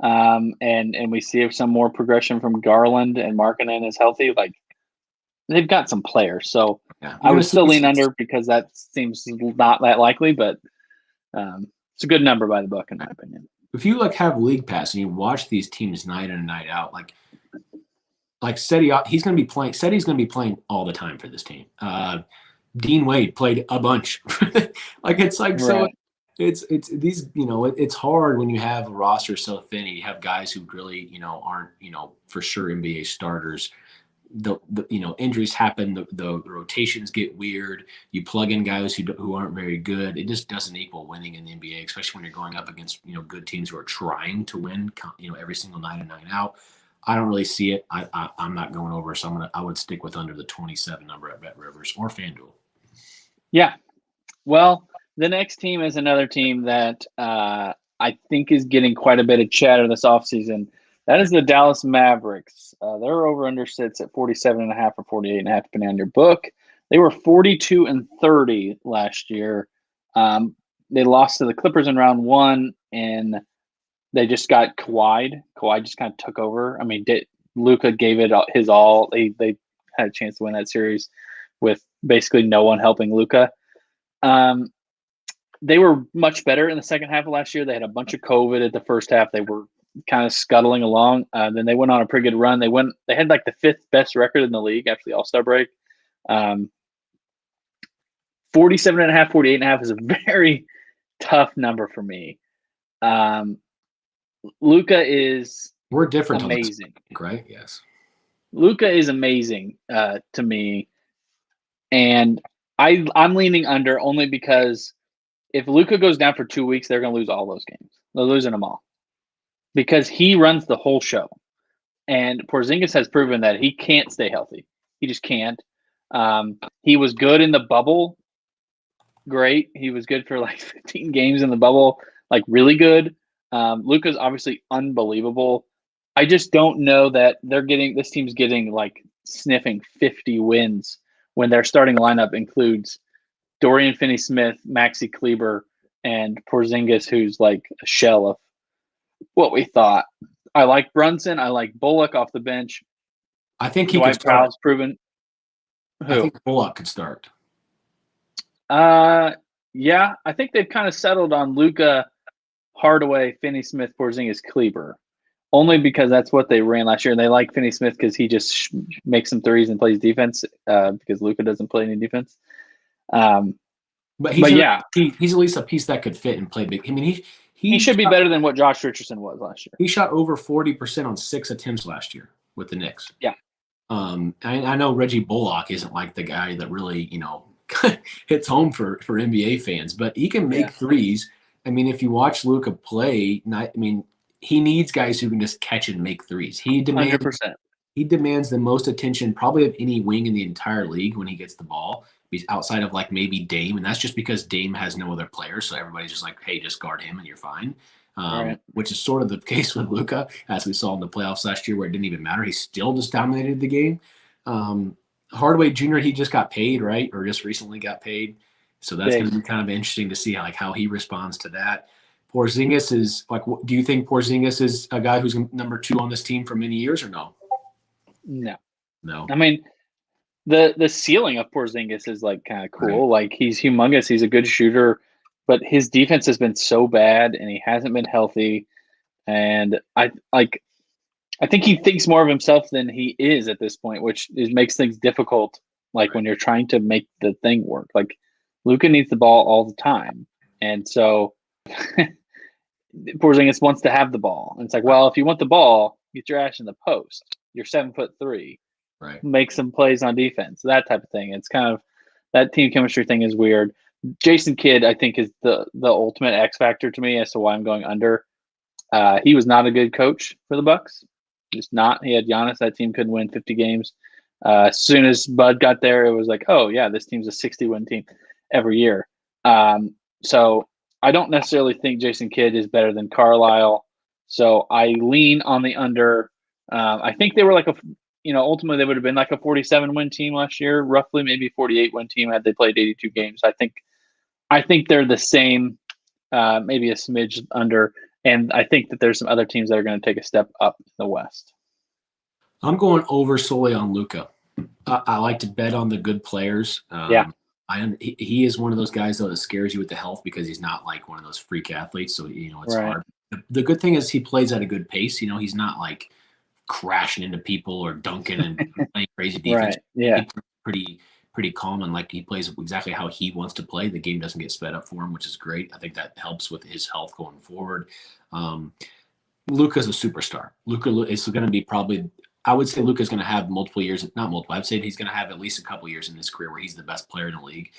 and we see some more progression from Garland and Markkanen is healthy, like they've got some players. So I would still lean under because that seems not that likely, but it's a good number by the book in my opinion. If you have League Pass and you watch these teams night in and night out, like Seti, he's going to be playing. Seti's going to be playing all the time for this team. Dean Wade played a bunch. So it's these, it's hard when you have a roster so thin and you have guys who really, aren't, for sure NBA starters. The injuries happen, the rotations get weird. You plug in guys who aren't very good. It just doesn't equal winning in the NBA, especially when you're going up against, good teams who are trying to win, every single night and night out. I don't really see it. I'm not going over, so I would stick with under the 27 number at Bet Rivers or FanDuel. Yeah. Well, the next team is another team that I think is getting quite a bit of chatter this offseason. That is the Dallas Mavericks. Their over-under sits at 47.5 or 48.5, depending on your book. They were 42-30 last year. They lost to the Clippers in round one, and they just got Kawhi. Kawhi just kind of took over. I mean, Luka gave it his all. They had a chance to win that series with basically no one helping Luka. They were much better in the second half of last year. They had a bunch of COVID at the first half. They were kind of scuttling along. Then they went on a pretty good run. They had the fifth best record in the league after the All-Star break. 47.5, 48.5 is a very tough number for me. Luka is we're different amazing, right? Yes. Luka is amazing to me, and I'm leaning under only because if Luka goes down for 2 weeks, they're going to lose all those games. They're losing them all because he runs the whole show, and Porzingis has proven that he can't stay healthy. He just can't. He was good in the bubble. Great. He was good for 15 games in the bubble, really good. Luka's obviously unbelievable. I just don't know that this team's getting sniffing 50 wins when their starting lineup includes Dorian Finney-Smith, Maxi Kleber, and Porzingis, who's a shell of what we thought. I like Brunson. I like Bullock off the bench. I think he could start. Proven. Who? I think Bullock could start. Yeah, I think they've kind of settled on Luka, Hardaway, Finney-Smith, Porzingis, Kleber, only because that's what they ran last year. And they like Finney-Smith because he just makes some threes and plays defense because Luka doesn't play any defense. But he's at least a piece that could fit and play big. I mean, he should be better than what Josh Richardson was last year. He shot over 40% on 6 attempts last year with the Knicks. Yeah. I know Reggie Bullock isn't the guy that really, hits home for NBA fans, but he can make threes. I mean, if you watch Luka play, he needs guys who can just catch and make threes. He demands 100%. He demands the most attention probably of any wing in the entire league when he gets the ball. He's outside of maybe Dame, and that's just because Dame has no other players, so everybody's just hey, just guard him and you're fine. Right. Which is sort of the case with Luka, as we saw in the playoffs last year, where it didn't even matter. He still just dominated the game. Hardaway Jr., he just got paid, right, or just recently got paid, so that's going to be kind of interesting to see how he responds to that. Porzingis is do you think Porzingis is a guy who's number 2 on this team for many years or no? No. I mean, the ceiling of Porzingis is kind of cool. Right. He's humongous. He's a good shooter, but his defense has been so bad, and he hasn't been healthy. And I think he thinks more of himself than he is at this point, which makes things difficult. When you're trying to make the thing work. Luka needs the ball all the time, and so Porzingis wants to have the ball. And it's well, if you want the ball, get your ass in the post. You're 7'3". Right. Make some plays on defense, that type of thing. It's kind of that team chemistry thing is weird. Jason Kidd, I think, is the ultimate X factor to me as to why I'm going under. He was not a good coach for the Bucks. Just not. He had Giannis. That team couldn't win 50 games. As soon as Bud got there, it was like, oh yeah, this team's a 60-win team every year. So I don't necessarily think Jason Kidd is better than Carlisle. So I lean on the under. I think they were like ultimately they would have been like a 47-win team last year, roughly maybe 48-win team had they played 82 games. I think they're the same, maybe a smidge under. And I think that there's some other teams that are going to take a step up in the West. I'm going over solely on Luka. I like to bet on the good players. He is one of those guys, though, that scares you with the health because he's not like one of those freak athletes. So, it's hard. The good thing is he plays at a good pace. He's not like crashing into people or dunking and playing crazy defense. Right. Yeah. He's pretty calm, and like he plays exactly how he wants to play. The game doesn't get sped up for him, which is great. I think that helps with his health going forward. Luka's a superstar. Luka is going to be probably – I would say Luka's going to have multiple years – not multiple. I'd say he's going to have at least a couple years in his career where he's the best player in the league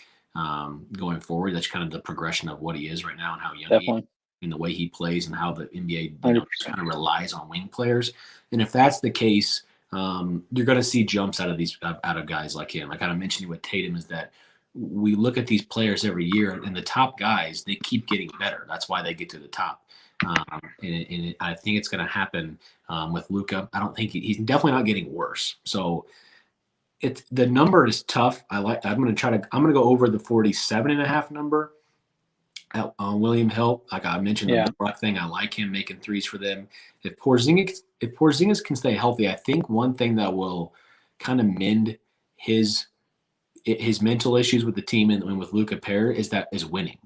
going forward. That's kind of the progression of what he is right now and how young he is and the way he plays and how the NBA kind of relies on wing players. And if that's the case – you're going to see jumps out of guys like him. I kind of mentioned with Tatum is that we look at these players every year, and the top guys, they keep getting better. That's why they get to the top. And I think it's going to happen with Luka. I don't think he's definitely not getting worse. So the number is tough. I'm going to go over the 47.5 number. William Hill, like I mentioned, the Bullock thing. I like him making threes for them. If Porzingis can stay healthy, I think one thing that will kind of mend his mental issues with the team and with Luka pair is winning.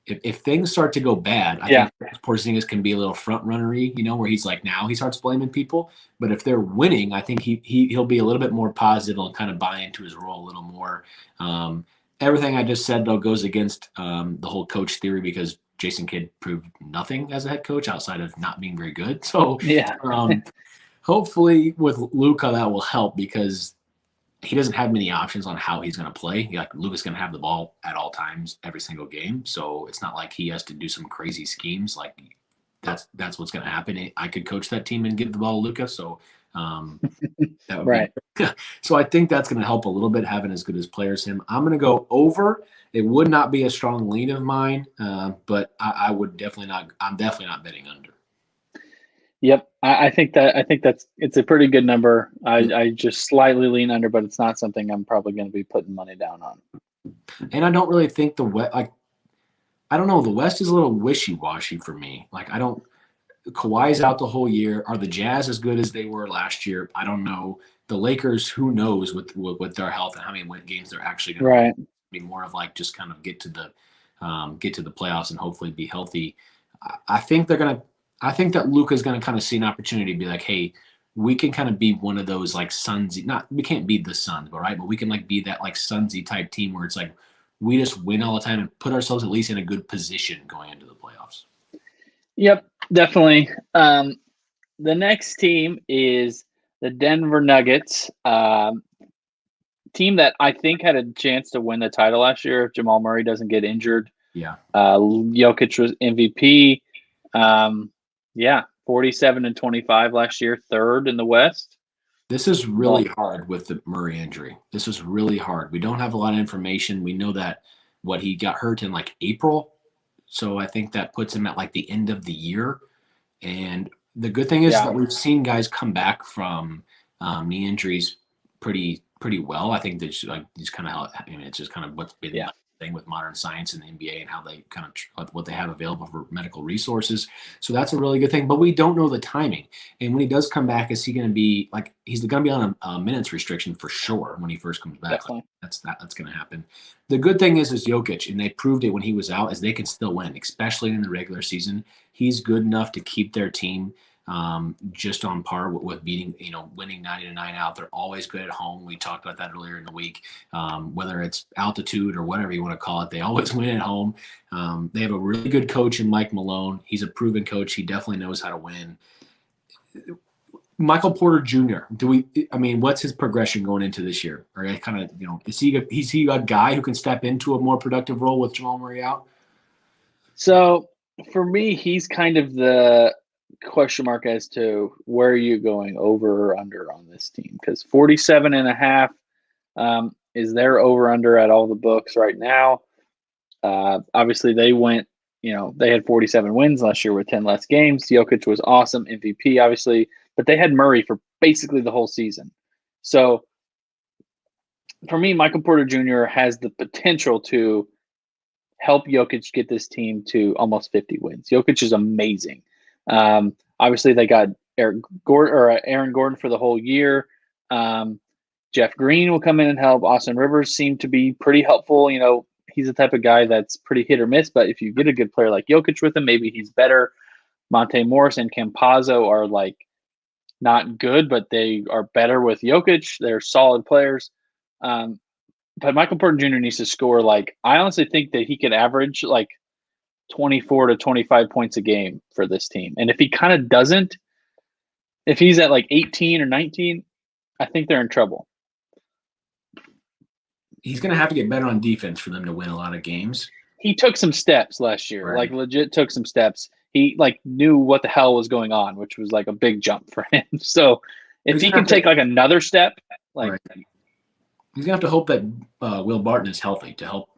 If things start to go bad, I think Porzingis can be a little front runnery, where he's like now he starts blaming people. But if they're winning, I think he'll be a little bit more positive and kind of buy into his role a little more. Everything I just said, though, goes against the whole coach theory because Jason Kidd proved nothing as a head coach outside of not being very good. So hopefully with Luka that will help because he doesn't have many options on how he's going to play. Like Luka's going to have the ball at all times, every single game. So it's not like he has to do some crazy schemes. Like that's what's going to happen. I could coach that team and give the ball to Luka. So that would be so I think that's going to help a little bit having as good as players him. I'm going to go over. It would not be a strong lean of mine, but I would definitely not. I'm definitely not betting under. Yep, I think it's a pretty good number. I just slightly lean under, but it's not something I'm probably going to be putting money down on. And I don't really think I don't know. The West is a little wishy-washy for me. Like I don't. Kawhi's out the whole year. Are the Jazz as good as they were last year? I don't know. The Lakers, who knows with their health and how many games they're actually going to be more of like just kind of get to the playoffs and hopefully be healthy. I think that Luka's going to kind of see an opportunity to be like, hey, we can kind of be one of those like Sunsy. We can't be the Suns, but we can like be that like Sunsy type team where it's like we just win all the time and put ourselves at least in a good position going into the playoffs. Yep, definitely. The next team is the Denver Nuggets, team that I think had a chance to win the title last year if Jamal Murray doesn't get injured. Yeah. Jokic was MVP. 47-25 last year, third in the West. This is really hard with the Murray injury. This is really hard. We don't have a lot of information. We know that he got hurt in like April. So I think that puts him at like the end of the year. And the good thing is that we've seen guys come back from knee injuries pretty well. I think it's kind of it's just kind of what's been the thing with modern science in the NBA and how they kind of what they have available for medical resources. So that's a really good thing. But we don't know the timing. And when he does come back, is he going to be like he's going to be on a minutes restriction for sure when he first comes back? Like, that's going to happen. The good thing is Jokic, and they proved it when he was out, is they can still win, especially in the regular season. He's good enough to keep their team just on par with beating, winning 90-9 out. They're always good at home. We talked about that earlier in the week. Whether it's altitude or whatever you want to call it, they always win at home. They have a really good coach in Mike Malone. He's a proven coach. He definitely knows how to win. Michael Porter Jr. What's his progression going into this year? Or kind of, is he a guy who can step into a more productive role with Jamal Murray out? So for me, he's kind of the question mark as to where are you going over or under on this team, because 47.5 is their over under at all the books right now. Obviously, they went, they had 47 wins last year with 10 less games. Jokic was awesome, MVP, obviously, but they had Murray for basically the whole season. So for me, Michael Porter Jr. has the potential to help Jokic get this team to almost 50 wins. Jokic is amazing. Obviously, they got Aaron Gordon for the whole year. Jeff Green will come in and help. Austin Rivers seemed to be pretty helpful. He's the type of guy that's pretty hit or miss, but if you get a good player like Jokic with him, maybe he's better. Monte Morris and Campazzo are like not good, but they are better with Jokic. They're solid players. But Michael Porter Jr. needs to score. I honestly think that he could average 24 to 25 points a game for this team. And if he kind of doesn't, if he's at 18 or 19, I think they're in trouble. He's going to have to get better on defense for them to win a lot of games. He took some steps last year, right. Legit took some steps. He knew what the hell was going on, which was a big jump for him. So if he can take another step, right. He's going to have to hope that Will Barton is healthy to help,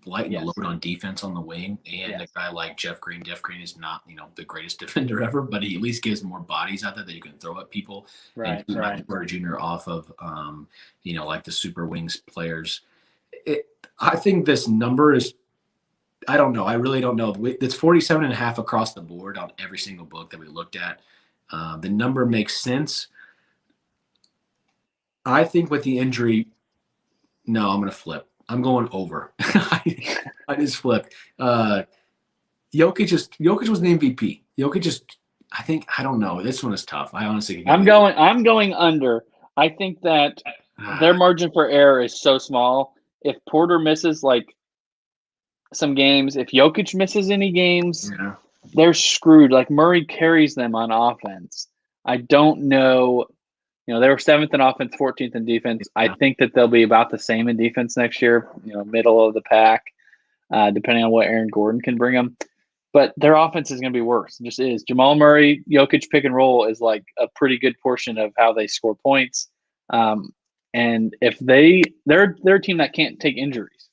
lighten the load on defense on the wing. And a guy like Jeff Green is not, the greatest defender ever, but he at least gives more bodies out there that you can throw at people. Right. And Michael Porter Jr. off of, the super wings players. I think this number is, I don't know. I really don't know. It's 47.5 across the board on every single book that we looked at. The number makes sense. I think with the injury, no, I'm going to flip. I'm going over. I just flipped. Jokic was the MVP. Jokic just, I don't know. This one is tough. I honestly. I'm going under. I think that their margin for error is so small. If Porter misses some games, if Jokic misses any games, they're screwed. Murray carries them on offense. I don't know. They were 7th in offense, 14th in defense. I think that they'll be about the same in defense next year, middle of the pack, depending on what Aaron Gordon can bring them. But their offense is going to be worse. It just is. Jamal Murray, Jokic pick and roll is a pretty good portion of how they score points. And if they're a team that can't take injuries.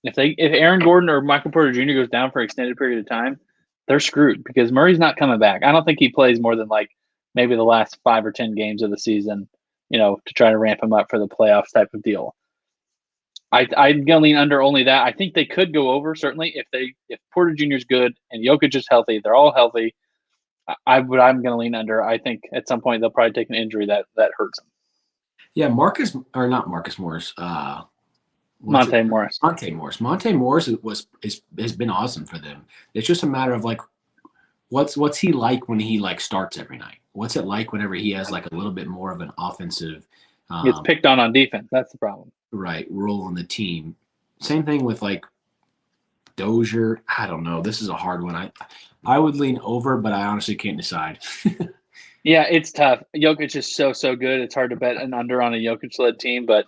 If Aaron Gordon or Michael Porter Jr. goes down for an extended period of time, they're screwed because Murray's not coming back. I don't think he plays more than maybe the last 5 or 10 games of the season, to try to ramp him up for the playoffs type of deal. I'm going to lean under only that. I think they could go over, certainly, if Porter Jr. is good and Jokic is healthy. They're all healthy. I'm going to lean under. I think at some point they'll probably take an injury that hurts them. Yeah, Monte Morris. Monte Morris. Monte Morris has been awesome for them. It's just a matter of what's he like when he starts every night? What's it like whenever he has a little bit more of an offensive gets picked on defense? That's the problem. Right, role on the team. Same thing with Dozier. I don't know. This is a hard one. I would lean over, but I honestly can't decide. Yeah, it's tough. Jokic is so good. It's hard to bet an under on a Jokic-led team, but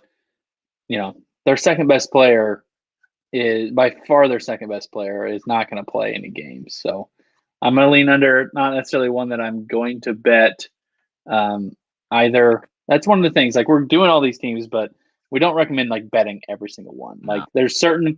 their second best player is by far is not going to play any games. So I'm going to lean under, not necessarily one that I'm going to bet either. That's one of the things. We're doing all these teams, but we don't recommend betting every single one. There's certain,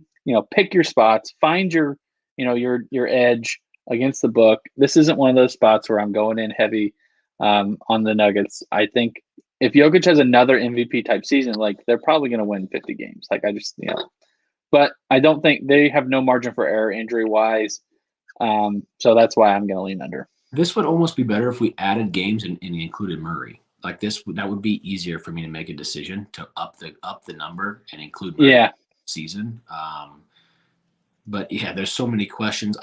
pick your spots, find your edge against the book. This isn't one of those spots where I'm going in heavy on the Nuggets. I think if Jokic has another MVP type season, they're probably going to win 50 games. But I don't think they have no margin for error injury wise. So that's why I'm going to lean under. This would almost be better if we added games and included Murray. That would be easier for me to make a decision to up the number and include Murray season. But yeah, there's so many questions.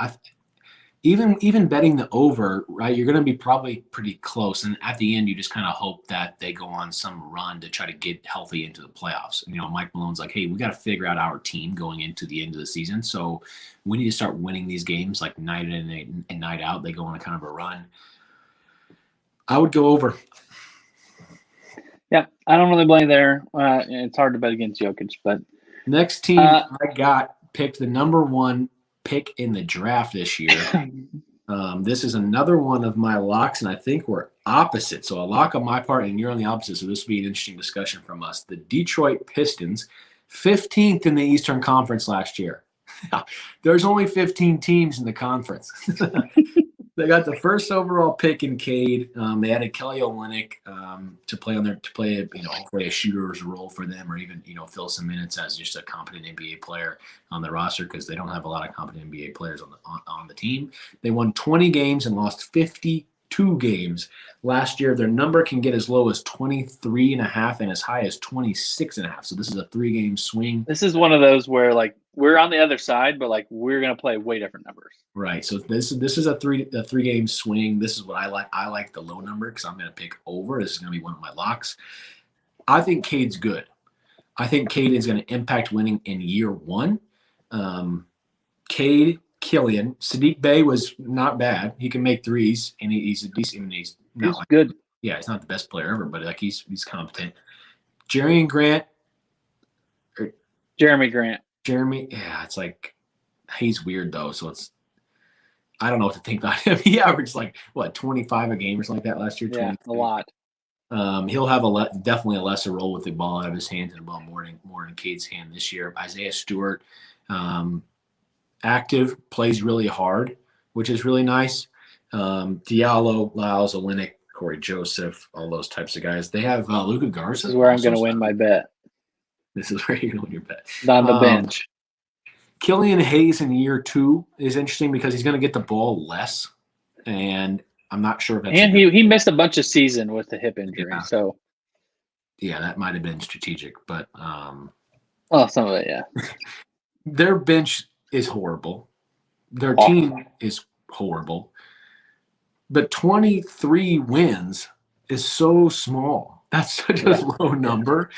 Even betting the over, right? You're going to be probably pretty close, and at the end, you just kind of hope that they go on some run to try to get healthy into the playoffs. Mike Malone's hey, we got to figure out our team going into the end of the season, so we need to start winning these games night in and night out. They go on a kind of a run. I would go over. Yeah, I don't really blame there. It's hard to bet against Jokic, but next team I got picked the number 1 pick in the draft this year. This is another one of my locks, and I think we're opposite. So a lock on my part, and you're on the opposite. So this will be an interesting discussion from us. The Detroit Pistons, 15th in the Eastern Conference last year. There's only 15 teams in the conference. They got the first overall pick in Cade. They added Kelly Olynyk to play hopefully a shooter's role for them, or even fill some minutes as just a competent NBA player on the roster, because they don't have a lot of competent NBA players on the team. They won 20 games and lost 52 games last year. Their number can get as low as 23.5 and as high as 26.5. So this is a 3-game swing. This is one of those where like we're on the other side, but like we're gonna play way different numbers. Right. So this is a 3-game swing. This is what I like. I like the low number because I'm going to pick over. This is going to be one of my locks. I think Cade's good. I think Cade is going to impact winning in year one. Cade, Killian, Sadiq Bey was not bad. He can make threes, and he's a decent. He's good. Yeah, he's not the best player ever, but like he's competent. Jeremy Grant. Jeremy, yeah, it's like he's weird though. So I don't know what to think about him. He averaged 25 a game or something like that last year. Yeah, a lot. He'll have definitely a lesser role with the ball out of his hands and the ball more in Cade's hand this year. Isaiah Stewart, active, plays really hard, which is really nice. Diallo, Lyles, Olynyk, Corey Joseph, all those types of guys. They have Luka Garza. This is where I'm going to win my bet. This is where you're going to win your bet. On the bench. Killian Hayes in year 2 is interesting because he's going to get the ball less, and I'm not sure if that's. And he missed a bunch of season with the hip injury, so. Yeah, that might have been strategic, but. Well, some of it, yeah. Their bench is horrible. Their team is horrible. But 23 wins is so small. That's such a low number.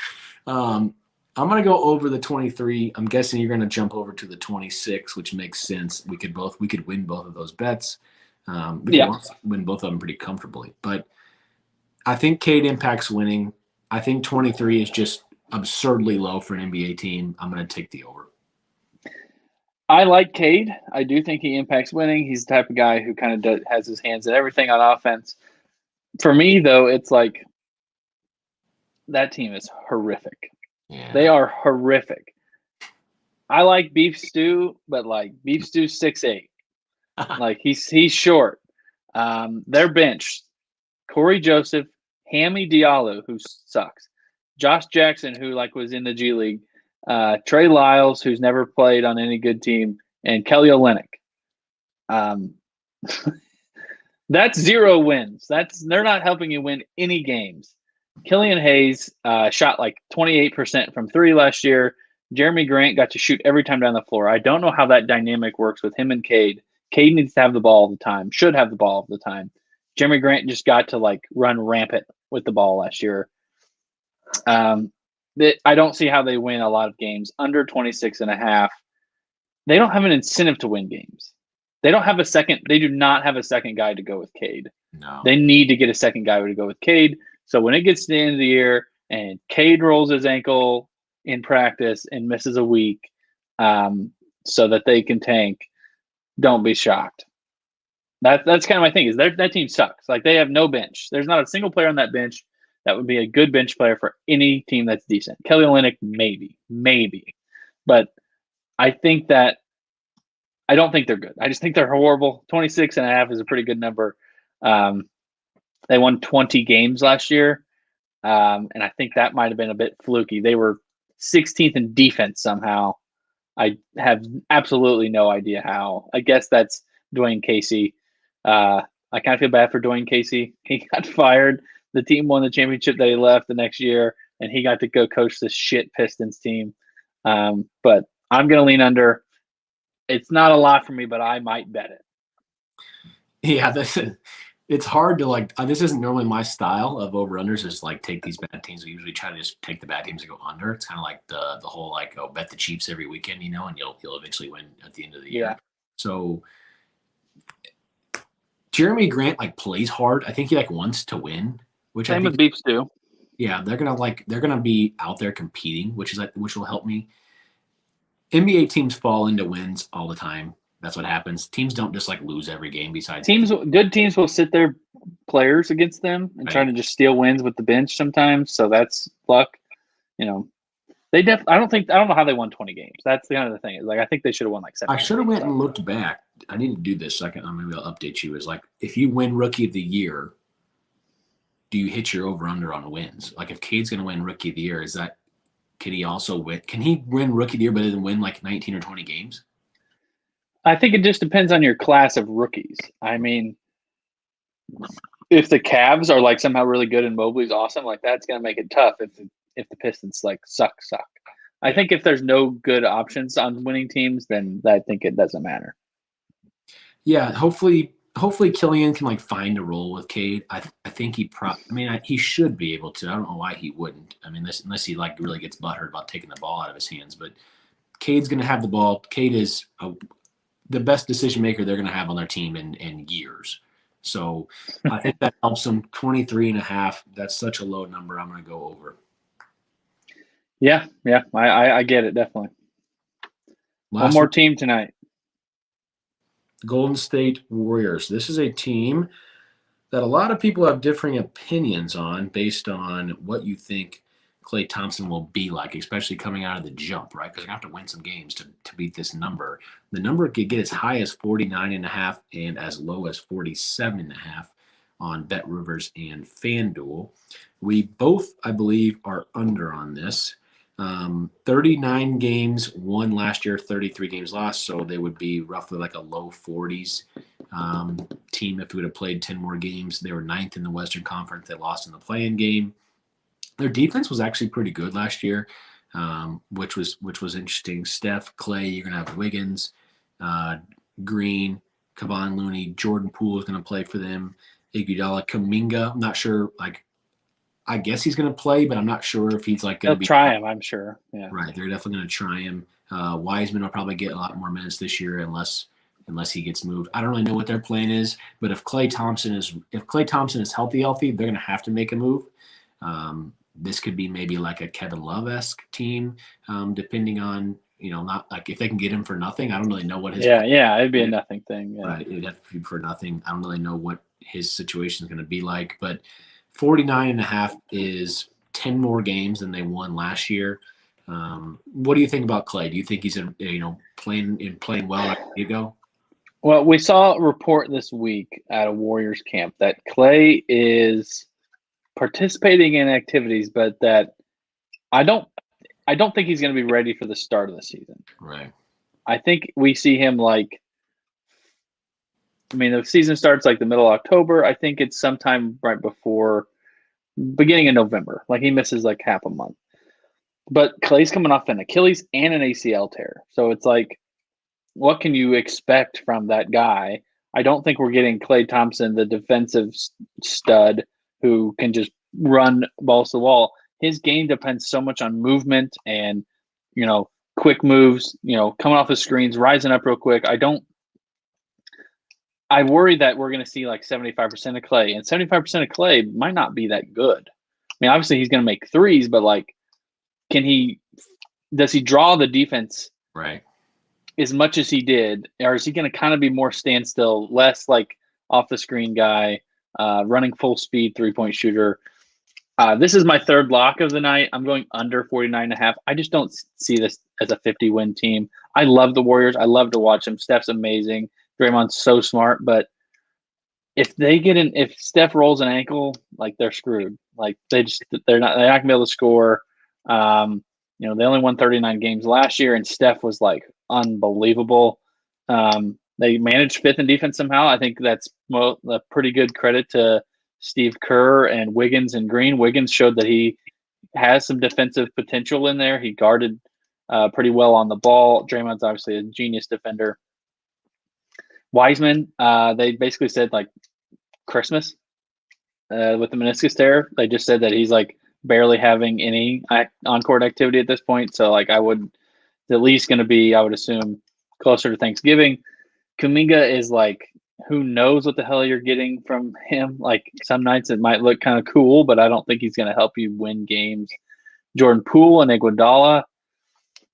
I'm going to go over the 23. I'm guessing you're going to jump over to the 26, which makes sense. We could win both of those bets. We could win both of them pretty comfortably. But I think Cade impacts winning. I think 23 is just absurdly low for an NBA team. I'm going to take the over. I like Cade. I do think he impacts winning. He's the type of guy who kind of has his hands in everything on offense. For me, though, it's like that team is horrific. Yeah. They are horrific. I like Beef Stew, but like Beef Stew's 6'8". Like he's short. Their bench: Corey Joseph, Hammy Diallo, who sucks, Josh Jackson, who was in the G League, Trey Lyles, who's never played on any good team, and Kelly Olynyk. That's 0 wins. They're not helping you win any games. Killian Hayes shot 28% from 3 last year. Jeremy Grant got to shoot every time down the floor. I don't know how that dynamic works with him and Cade. Cade needs to have the ball all the time, should have the ball all the time. Jeremy Grant just got to run rampant with the ball last year. I don't see how they win a lot of games under 26.5. They don't have an incentive to win games. They do not have a second guy to go with Cade. No. They need to get a second guy to go with Cade. So when it gets to the end of the year and Cade rolls his ankle in practice and misses a week so that they can tank, don't be shocked. That's kind of my thing, is that team sucks. They have no bench. There's not a single player on that bench that would be a good bench player for any team that's decent. Kelly Olynyk, maybe. But I don't think they're good. I just think they're horrible. 26.5 is a pretty good number. They won 20 games last year, and I think that might have been a bit fluky. They were 16th in defense somehow. I have absolutely no idea how. I guess that's Dwayne Casey. I kind of feel bad for Dwayne Casey. He got fired. The team won the championship that he left the next year, and he got to go coach this shit Pistons team. But I'm going to lean under. It's not a lot for me, but I might bet it. Yeah, it's hard to this isn't normally my style of over-unders, is take these bad teams. We usually try to just take the bad teams and go under. It's kind of like the whole bet the Chiefs every weekend, and you'll eventually win at the end of the year. Yeah. So Jeremy Grant plays hard. I think he wants to win, which Same with Beef Stew. Yeah, they're gonna be out there competing, which will help me. NBA teams fall into wins all the time. That's what happens. Teams don't just like lose every game. Besides good teams will sit their players against them and try to just steal wins with the bench sometimes. So that's luck. I don't know how they won 20 games. That's the kind of the thing. I think they should have won like 7. I should have went and looked back. I didn't do this. Maybe I'll update you. Is like if you win Rookie of the Year, do you hit your over under on wins? Like if Cade's going to win Rookie of the Year, can he also win? Can he win Rookie of the Year but then win like 19 or 20 games? I think it just depends on your class of rookies. I mean, if the Cavs are like somehow really good and Mobley's awesome, like that's going to make it tough if the Pistons like suck. I think if there's no good options on winning teams, then I think it doesn't matter. Yeah, hopefully Killian can like find a role with Cade. I think he should be able to. I don't know why he wouldn't. I mean, unless he like really gets butthurt about taking the ball out of his hands. But Cade's going to have the ball. Cade is the best decision maker they're going to have on their team in years. So I think that helps them. 23.5. That's such a low number. I'm going to go over. Yeah. I get it, definitely. One more team tonight. The Golden State Warriors. This is a team that a lot of people have differing opinions on based on what you think Klay Thompson will be like, especially coming out of the jump, right? Because they're going to have to win some games to beat this number. The number could get as high as 49.5 and as low as 47.5 on BetRivers and FanDuel. We both, I believe, are under on this. 39 games won last year, 33 games lost, so they would be roughly like a low 40s team if we would have played 10 more games. They were 9th in the Western Conference. They lost in the play-in game. Their defense was actually pretty good last year, which was interesting. Steph, Klay, you're going to have Wiggins, Green, Kevon Looney, Jordan Poole is going to play for them. Iguodala, Kuminga, I'm not sure, I guess he's going to play, but I'm not sure if he's like going to be. They'll try him, I'm sure. Yeah. Right. They're definitely going to try him. Wiseman will probably get a lot more minutes this year unless he gets moved. I don't really know what their plan is, but if Klay Thompson is healthy, they're going to have to make a move. This could be maybe like a Kevin Love-esque team, depending on, not like if they can get him for nothing. I don't really know what his. Yeah, it'd be a nothing thing. Yeah. Right. It'd have to be for nothing. I don't really know what his situation is going to be like, but 49.5 is 10 more games than they won last year. What do you think about Klay? Do you think he's playing well ready to go? Well, we saw a report this week at a Warriors camp that Klay is participating in activities, but that I don't think he's going to be ready for the start of the season. Right. I think we see him the season starts like the middle of October. I think it's sometime right before beginning of November. Like he misses like half a month. But Klay's coming off an Achilles and an ACL tear. So it's like, what can you expect from that guy? I don't think we're getting Klay Thompson, the defensive stud who can just run balls to the wall. His game depends so much on movement and, quick moves, coming off the screens, rising up real quick. I worry that we're going to see like 75% of Klay, and 75% of Klay might not be that good. I mean, obviously he's going to make threes, but like, does he draw the defense right as much as he did, or is he going to kind of be more standstill, less like off the screen guy, running full speed 3-point shooter? This is my third lock of the night. I'm going under 49.5. I just don't see this as a 50-win team. I love the Warriors. I love to watch them. Steph's amazing. Draymond's so smart, but if Steph rolls an ankle, like they're screwed. Like they're not gonna be able to score. They only won 39 games last year, and Steph was like unbelievable. They managed fifth in defense somehow. I think that's a pretty good credit to Steve Kerr and Wiggins and Green. Wiggins showed that he has some defensive potential in there. He guarded pretty well on the ball. Draymond's obviously a genius defender. Wiseman, they basically said like Christmas with the meniscus tear. They just said that he's like barely having any on-court activity at this point. So like at least going to be, I would assume, closer to Thanksgiving. Kuminga is like, who knows what the hell you're getting from him. Like some nights it might look kind of cool, but I don't think he's going to help you win games. Jordan Poole and Iguodala,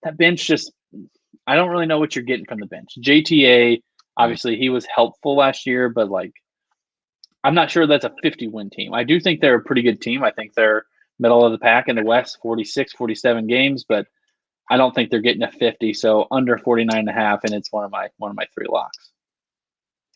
that bench just, I don't really know what you're getting from the bench. JTA, obviously, he was helpful last year, but like, I'm not sure that's a 50-win team. I do think they're a pretty good team. I think they're middle of the pack in the West, 46, 47 games, but I don't think they're getting a 50. So under 49.5, and it's one of my 3 locks.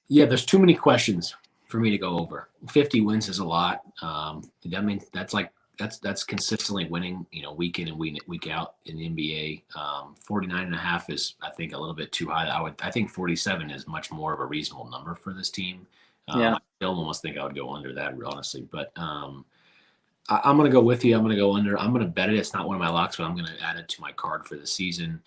Yeah, there's too many questions for me to go over. 50 wins is a lot. I mean, that's consistently winning, week in and week out in the NBA. 49.5 is, I think, a little bit too high. I think 47 is much more of a reasonable number for this team. I still almost think I would go under that, honestly. But I'm going to go with you. I'm going to go under. I'm going to bet it. It's not one of my locks, but I'm going to add it to my card for the season.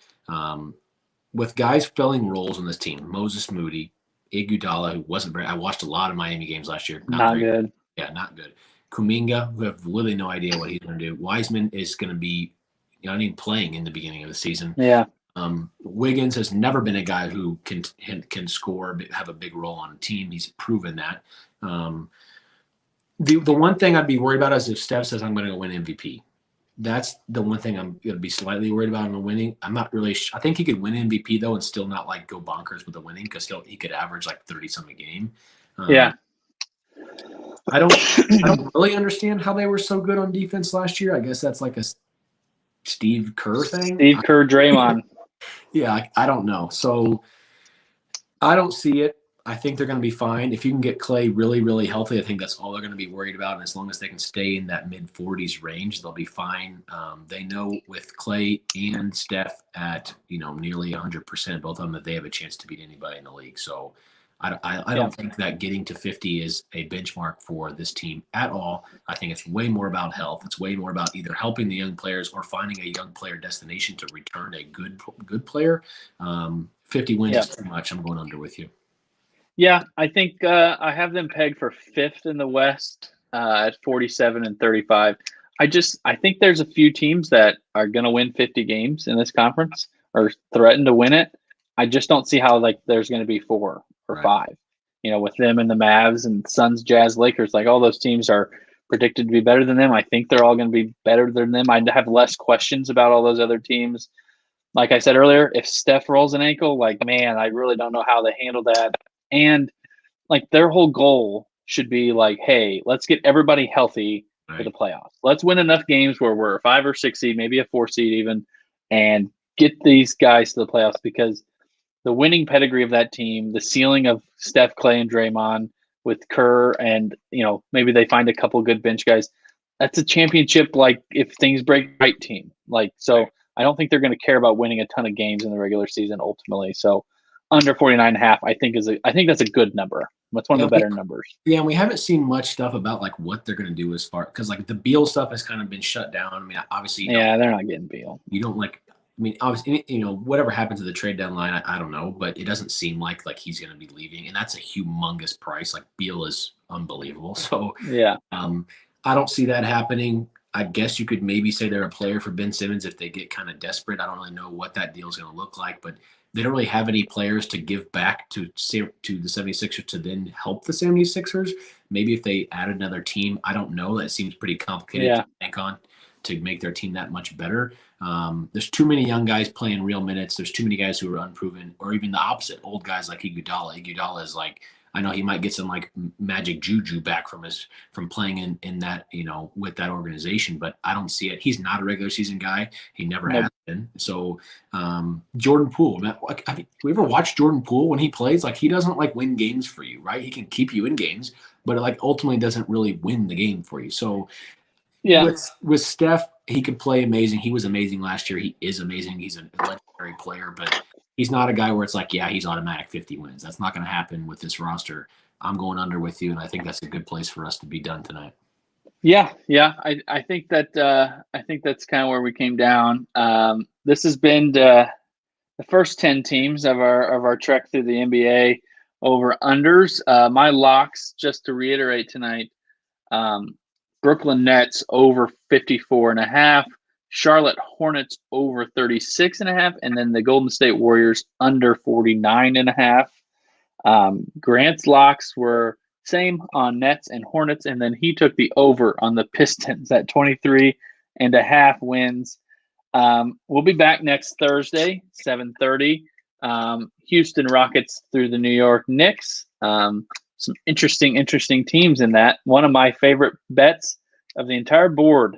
With guys filling roles on this team, Moses Moody, Iguodala, who wasn't very – I watched a lot of Miami games last year. Not good. Yeah, not good. Kuminga, who have literally no idea what he's going to do. Wiseman is going to be not even playing in the beginning of the season. Yeah. Wiggins has never been a guy who can score, have a big role on a team. He's proven that. The one thing I'd be worried about is if Steph says I'm going to go win MVP. That's the one thing I'm going to be slightly worried about in winning. I'm not really I think he could win MVP, though, and still not, like, go bonkers with the winning because he could average, like, 30-something a game. Yeah. I don't really understand how they were so good on defense last year. I guess that's like a Steve Kerr thing. Steve Kerr, Draymond. Yeah, I don't know. So I don't see it. I think they're going to be fine. If you can get Clay really, really healthy, I think that's all they're going to be worried about. And as long as they can stay in that mid-40s range, they'll be fine. They know with Clay and Steph at nearly 100%, both of them, that they have a chance to beat anybody in the league. So I don't think that getting to 50 is a benchmark for this team at all. I think it's way more about health. It's way more about either helping the young players or finding a young player destination to return a good player. 50 wins is too much. I'm going under with you. Yeah, I think I have them pegged for 5th in the West at 47 and 35. I think there's a few teams that are going to win 50 games in this conference or threaten to win it. I just don't see how there's going to be 4 or 5. With them and the Mavs and Suns, Jazz, Lakers, all those teams are predicted to be better than them. I think they're all going to be better than them. I have less questions about all those other teams. Like I said earlier, if Steph rolls an ankle, man, I really don't know how they handle that. And their whole goal should be hey, let's get everybody healthy for the playoffs. Let's win enough games where we're a 5 or 6 seed, maybe a 4 seed even, and get these guys to the playoffs because the winning pedigree of that team, the ceiling of Steph, Clay, and Draymond with Kerr, and maybe they find a couple good bench guys. That's a championship. If things break right team. So I don't think they're going to care about winning a ton of games in the regular season ultimately. So under 49.5, I think that's a good number. That's one of the better numbers. Yeah, and we haven't seen much stuff about what they're going to do as far because the Beal stuff has kind of been shut down. I mean, obviously, they're not getting Beal. You don't obviously, whatever happens to the trade deadline, I don't know, but it doesn't seem like he's going to be leaving, and that's a humongous price. Beal is unbelievable. So yeah, I don't see that happening. I guess you could maybe say they're a player for Ben Simmons if they get kind of desperate. I don't really know what that deal is going to look like, but they don't really have any players to give back to the 76ers to then help the 76ers. Maybe if they add another team, I don't know. That seems pretty complicated to think on to make their team that much better. There's too many young guys playing real minutes. There's too many guys who are unproven, or even the opposite, old guys like Iguodala. Iguodala is I know he might get some magic juju back from playing in that, with that organization, but I don't see it. He's not a regular season guy. He never has been. So Jordan Poole, we ever watch Jordan Poole when he plays? He doesn't win games for you, right? He can keep you in games, but ultimately doesn't really win the game for you. So with Steph, he could play amazing. He was amazing last year. He is amazing. He's a legendary player, but he's not a guy where it's he's automatic 50 wins. That's not going to happen with this roster. I'm going under with you, and I think that's a good place for us to be done tonight. Yeah. I think that's kind of where we came down. This has been the first 10 teams of our trek through the NBA over unders. My locks, just to reiterate tonight, Brooklyn Nets over 54.5. Charlotte Hornets over 36.5, and then the Golden State Warriors under 49.5. Grant's locks were same on Nets and Hornets, and then he took the over on the Pistons at 23.5 wins. We'll be back next Thursday, 7:30. Houston Rockets through the New York Knicks. Some interesting teams in that. One of my favorite bets of the entire board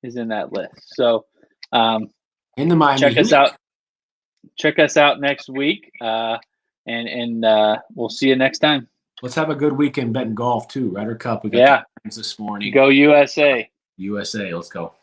is in that list. So in the Miami check us Heat. out. Check us out next week, and we'll see you next time. Let's have a good weekend betting golf too. Ryder Cup. We got games this morning. Go USA. USA. Let's go.